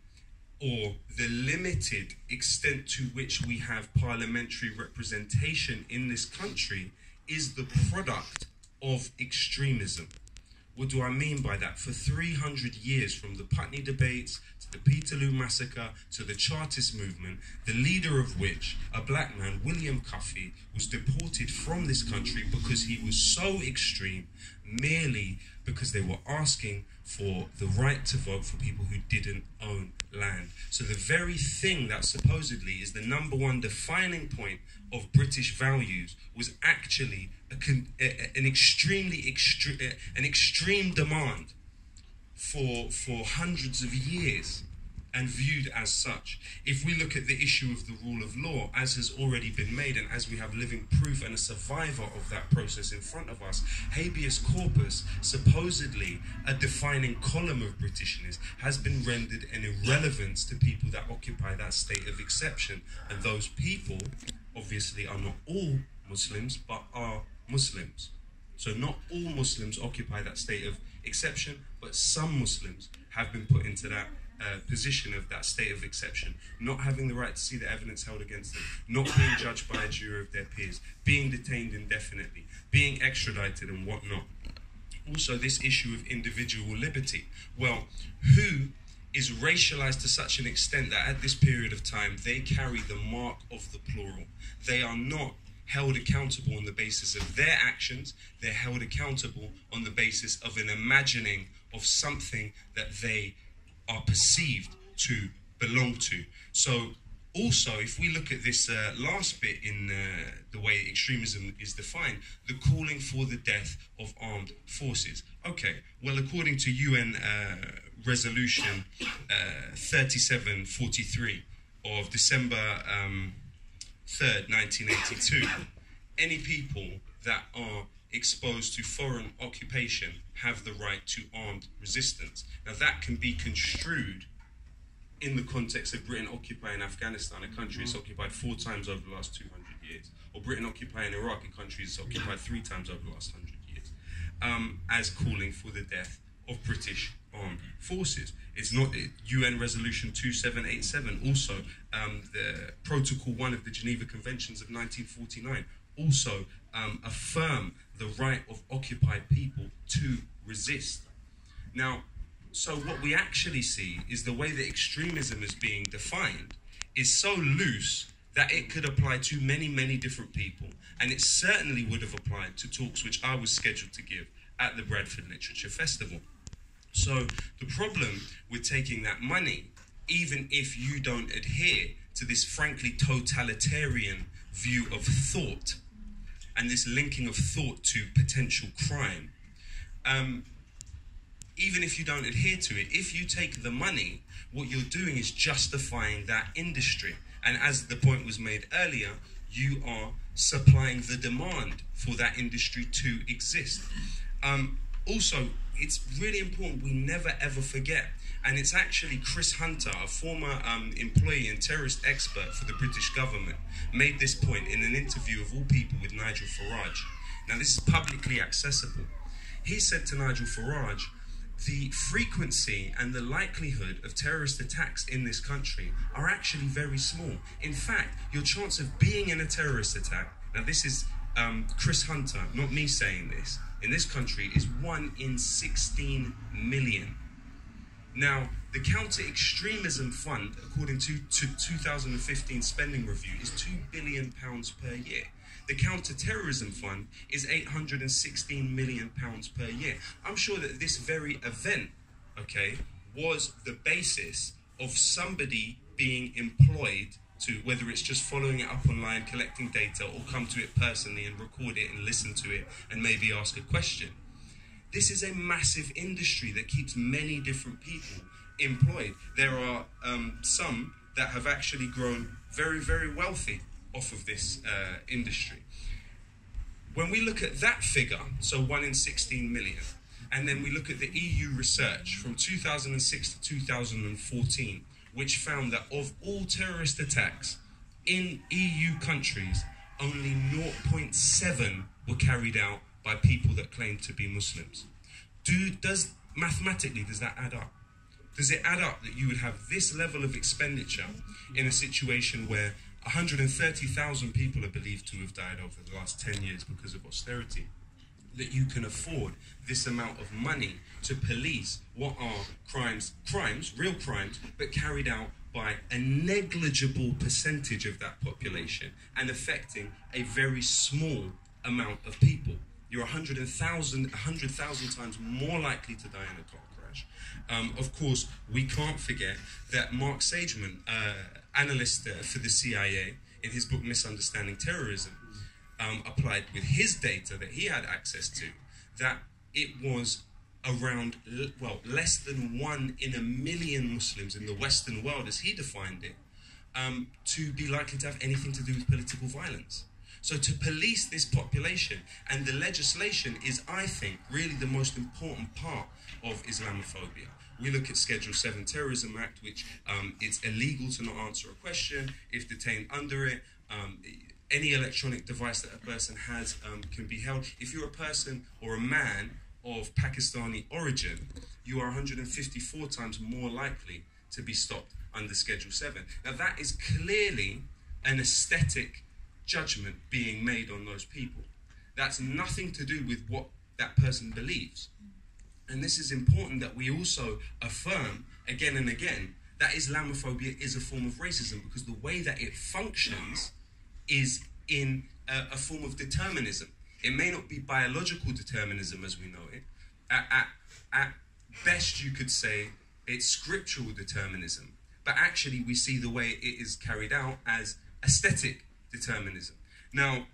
or the limited extent to which we have parliamentary representation in this country, is the product of extremism. What do I mean by that? For 300 years, from the Putney debates to the Peterloo massacre to the Chartist movement, the leader of which, a black man, William Cuffey, was deported from this country because he was so extreme, merely because they were asking for the right to vote for people who didn't own land. So the very thing that supposedly is the #1 defining point of British values was actually an extreme demand for hundreds of years, and viewed as such. If we look at the issue of the rule of law, as has already been made, and as we have living proof and a survivor of that process in front of us, habeas corpus, supposedly a defining column of Britishness, has been rendered an irrelevance to people that occupy that state of exception. And those people, obviously, are not all Muslims, but are Muslims. So not all Muslims occupy that state of exception, but some Muslims have been put into that position of that state of exception, not having the right to see the evidence held against them, not being judged by a jury of their peers, being detained indefinitely, being extradited and whatnot. Also, this issue of individual liberty. Well, who is racialized to such an extent that at this period of time they carry the mark of the plural? They are not held accountable on the basis of their actions, they're held accountable on the basis of an imagining of something that they are perceived to belong to. So also, if we look at this last bit in the way extremism is defined, the calling for the death of armed forces. Okay, well, according to UN Resolution 3743 of December 3rd, 1982, any people that are exposed to foreign occupation have the right to armed resistance. Now that can be construed in the context of Britain occupying Afghanistan, a country that's occupied 4 times over the last 200 years, or Britain occupying Iraq, a country that's occupied 3 times over the last 100 years, as calling for the death of British armed forces. It's not UN Resolution 2787, also the Protocol 1 of the Geneva Conventions of 1949, also affirm the right of occupied people to resist. Now, so what we actually see is the way that extremism is being defined is so loose that it could apply to many, many different people. And it certainly would have applied to talks which I was scheduled to give at the Bradford Literature Festival. So the problem with taking that money, even if you don't adhere to this frankly totalitarian view of thought, and this linking of thought to potential crime, even if you don't adhere to it, if you take the money, what you're doing is justifying that industry. And as the point was made earlier, you are supplying the demand for that industry to exist. Also, it's really important we never ever forget, and it's actually Chris Hunter, a former employee and terrorist expert for the British government, made this point in an interview of all people with Nigel Farage. Now this is publicly accessible. He said to Nigel Farage, the frequency and the likelihood of terrorist attacks in this country are actually very small. In fact, your chance of being in a terrorist attack, now this is Chris Hunter, not me saying this, in this country is 1 in 16 million. Now, the Counter Extremism Fund, according to 2015 spending review, is £2 billion per year. The Counter-Terrorism Fund is £816 million per year. I'm sure that this very event, okay, was the basis of somebody being employed to, whether it's just following it up online, collecting data, or come to it personally and record it and listen to it and maybe ask a question. This is a massive industry that keeps many different people employed. There are some that have actually grown very, very wealthy off of this industry. When we look at that figure, so 1 in 16 million, and then we look at the EU research from 2006 to 2014, which found that of all terrorist attacks in EU countries, only 0.7 were carried out by people that claim to be Muslims. Mathematically, does that add up? Does it add up that you would have this level of expenditure in a situation where 130,000 people are believed to have died over the last 10 years because of austerity? That you can afford this amount of money to police what are crimes, real crimes, but carried out by a negligible percentage of that population and affecting a very small amount of people. You're 100,000 times more likely to die in a car crash. Of course, we can't forget that Mark Sageman, analyst for the CIA, in his book Misunderstanding Terrorism, applied with his data that he had access to, that it was around, well, less than 1 in a million Muslims in the Western world, as he defined it, to be likely to have anything to do with political violence. So to police this population, and the legislation is, I think, really the most important part of Islamophobia. We look at Schedule 7 Terrorism Act, which it's illegal to not answer a question if detained under it. Any electronic device that a person has can be held. If you're a person or a man of Pakistani origin, you are 154 times more likely to be stopped under Schedule 7. Now that is clearly an aesthetic judgment being made on those people. That's nothing to do with what that person believes. And this is important that we also affirm again and again that Islamophobia is a form of racism, because the way that it functions is in a form of determinism. It may not be biological determinism as we know it. At best you could say it's scriptural determinism, but actually we see the way it is carried out as aesthetic determinism. Now,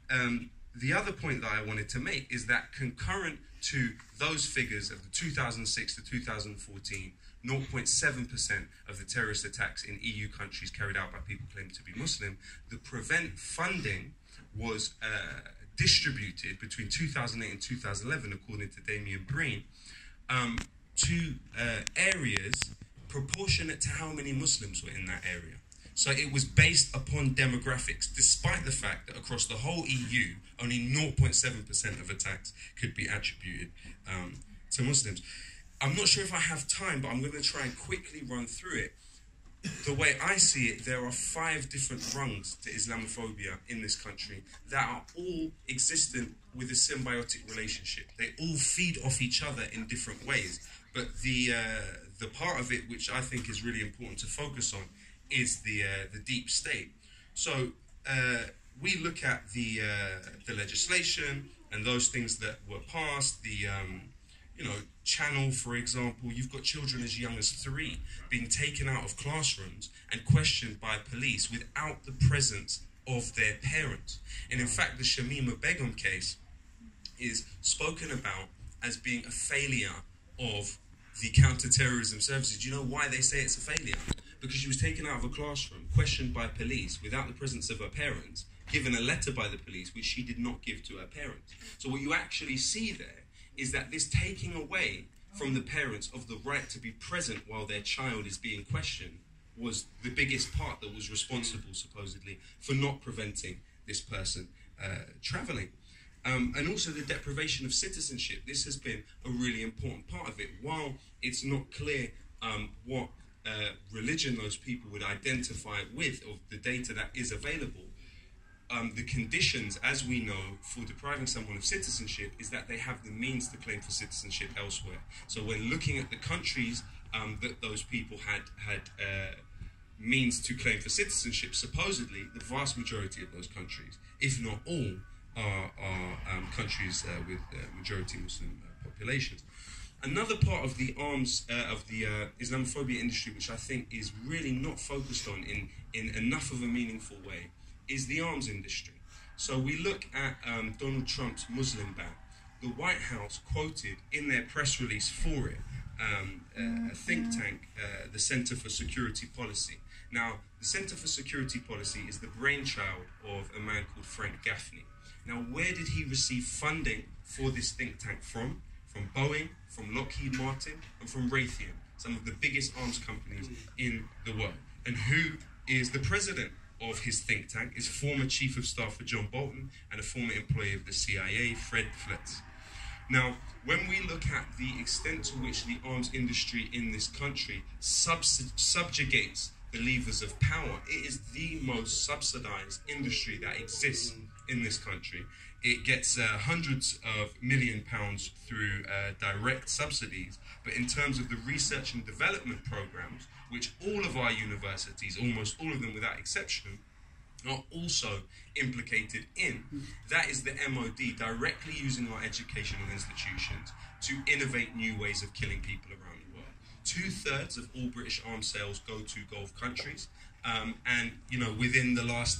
the other point that I wanted to make is that concurrent to those figures of the 2006 to 2014, 0.7% of the terrorist attacks in EU countries carried out by people claiming to be Muslim, the PREVENT funding was distributed between 2008 and 2011, according to Damien Breen, to areas proportionate to how many Muslims were in that area. So it was based upon demographics, despite the fact that across the whole EU, only 0.7% of attacks could be attributed to Muslims. I'm not sure if I have time, but I'm going to try and quickly run through it. The way I see it, there are 5 different rungs to Islamophobia in this country that are all existent with a symbiotic relationship. They all feed off each other in different ways. But the part of it which I think is really important to focus on is the deep state. So we look at the legislation and those things that were passed, the Channel, for example. You've got children as young as 3 being taken out of classrooms and questioned by police without the presence of their parents. And in fact, the Shamima Begum case is spoken about as being a failure of the counter-terrorism services. Do you know why they say it's a failure? Because she was taken out of a classroom, questioned by police without the presence of her parents, given a letter by the police which she did not give to her parents. So what you actually see there is that this taking away from the parents of the right to be present while their child is being questioned was the biggest part that was responsible, supposedly, for not preventing this person travelling. And also the deprivation of citizenship. This has been a really important part of it. While it's not clear what religion those people would identify with, of the data that is available, the conditions, as we know, for depriving someone of citizenship is that they have the means to claim for citizenship elsewhere. So when looking at the countries that those people had means to claim for citizenship, supposedly the vast majority of those countries, if not all, are countries with majority Muslim populations. Another part of the arms of the Islamophobia industry, which I think is really not focused on in enough of a meaningful way, is the arms industry. So we look at Donald Trump's Muslim ban. The White House quoted in their press release for it a think tank, the Center for Security Policy. Now, the Center for Security Policy is the brainchild of a man called Frank Gaffney. Now, where did he receive funding for this think tank from? From Boeing, from Lockheed Martin, and from Raytheon, some of the biggest arms companies in the world. And who is the president of his think tank? Is former Chief of Staff for John Bolton and a former employee of the CIA, Fred Fletz. Now, when we look at the extent to which the arms industry in this country subjugates the levers of power, it is the most subsidized industry that exists in this country. It gets hundreds of £1 million through direct subsidies, but in terms of the research and development programs, which all of our universities, almost all of them without exception, are also implicated in, that is the MOD directly using our educational institutions to innovate new ways of killing people around the world. 2/3 of all British arms sales go to Gulf countries. And, you know, within the last,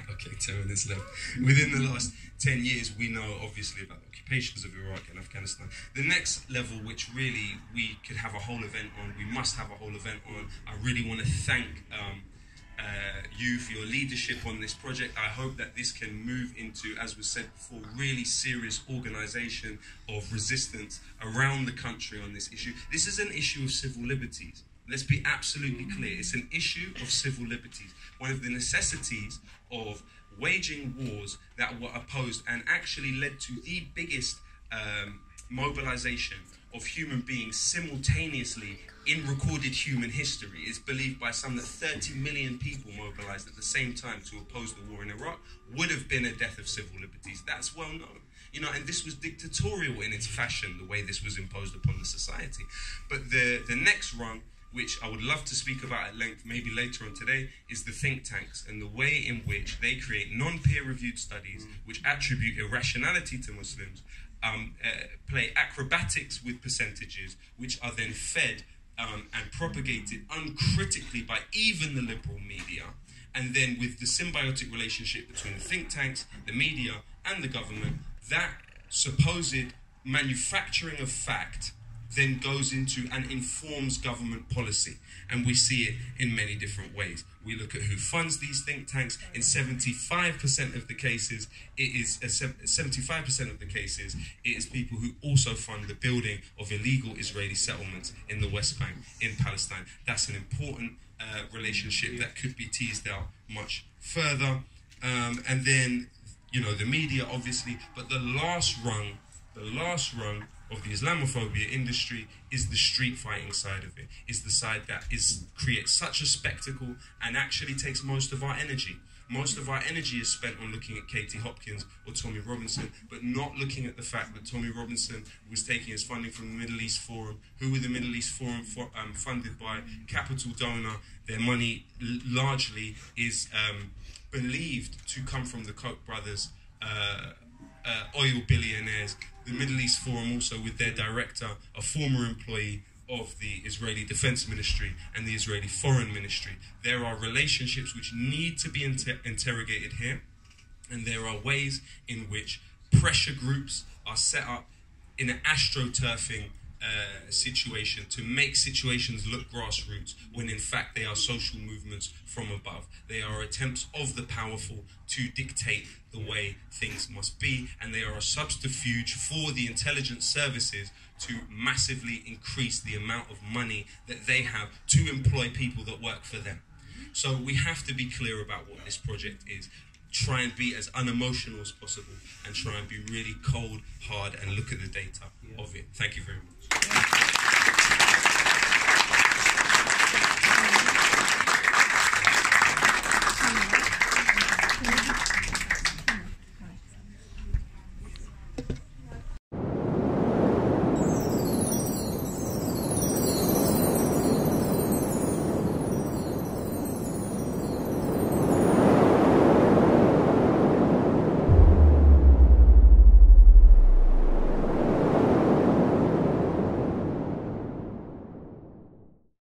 okay, 10 minutes left, within the last 10 years, we know obviously about the occupations of Iraq and Afghanistan. The next level, which really we could have a whole event on, we must have a whole event on, I really want to thank you for your leadership on this project. I hope that this can move into, as was said before, really serious organisation of resistance around the country on this issue. This is an issue of civil liberties. Let's be absolutely clear. It's an issue of civil liberties. One of the necessities of waging wars that were opposed and actually led to the biggest mobilization of human beings simultaneously in recorded human history. It's believed by some that 30 million people mobilized at the same time to oppose the war in Iraq would have been a death of civil liberties. That's well known. You know, and this was dictatorial in its fashion, the way this was imposed upon the society. But the next rung, which I would love to speak about at length, maybe later on today, is the think tanks and the way in which they create non-peer-reviewed studies which attribute irrationality to Muslims, play acrobatics with percentages, which are then fed and propagated uncritically by even the liberal media, and then with the symbiotic relationship between the think tanks, the media, and the government, that supposed manufacturing of fact then goes into and informs government policy. And we see it in many different ways. We look at who funds these think tanks. In 75% of the cases, it is 75% of the cases, it is people who also fund the building of illegal Israeli settlements in the West Bank, in Palestine. That's an important relationship that could be teased out much further. And then, you know, the media, obviously, but the last rung of the Islamophobia industry is the street fighting side of it. Is the side that creates such a spectacle and actually takes most of our energy. Most of our energy is spent on looking at Katie Hopkins or Tommy Robinson, but not looking at the fact that Tommy Robinson was taking his funding from the Middle East Forum. Who were the Middle East Forum funded by? Capital donor. Their money largely is believed to come from the Koch brothers, oil billionaires. The Middle East Forum also with their director, a former employee of the Israeli Defense Ministry and the Israeli Foreign Ministry. There are relationships which need to be interrogated here, and there are ways in which pressure groups are set up in an astroturfing situation to make situations look grassroots when in fact they are social movements from above. They are attempts of the powerful to dictate the way things must be, and they are a subterfuge for the intelligence services to massively increase the amount of money that they have to employ people that work for them. So we have to be clear about what this project is. try and be as unemotional as possible and try and be really cold, hard, and look at the data of it. Thank you very much.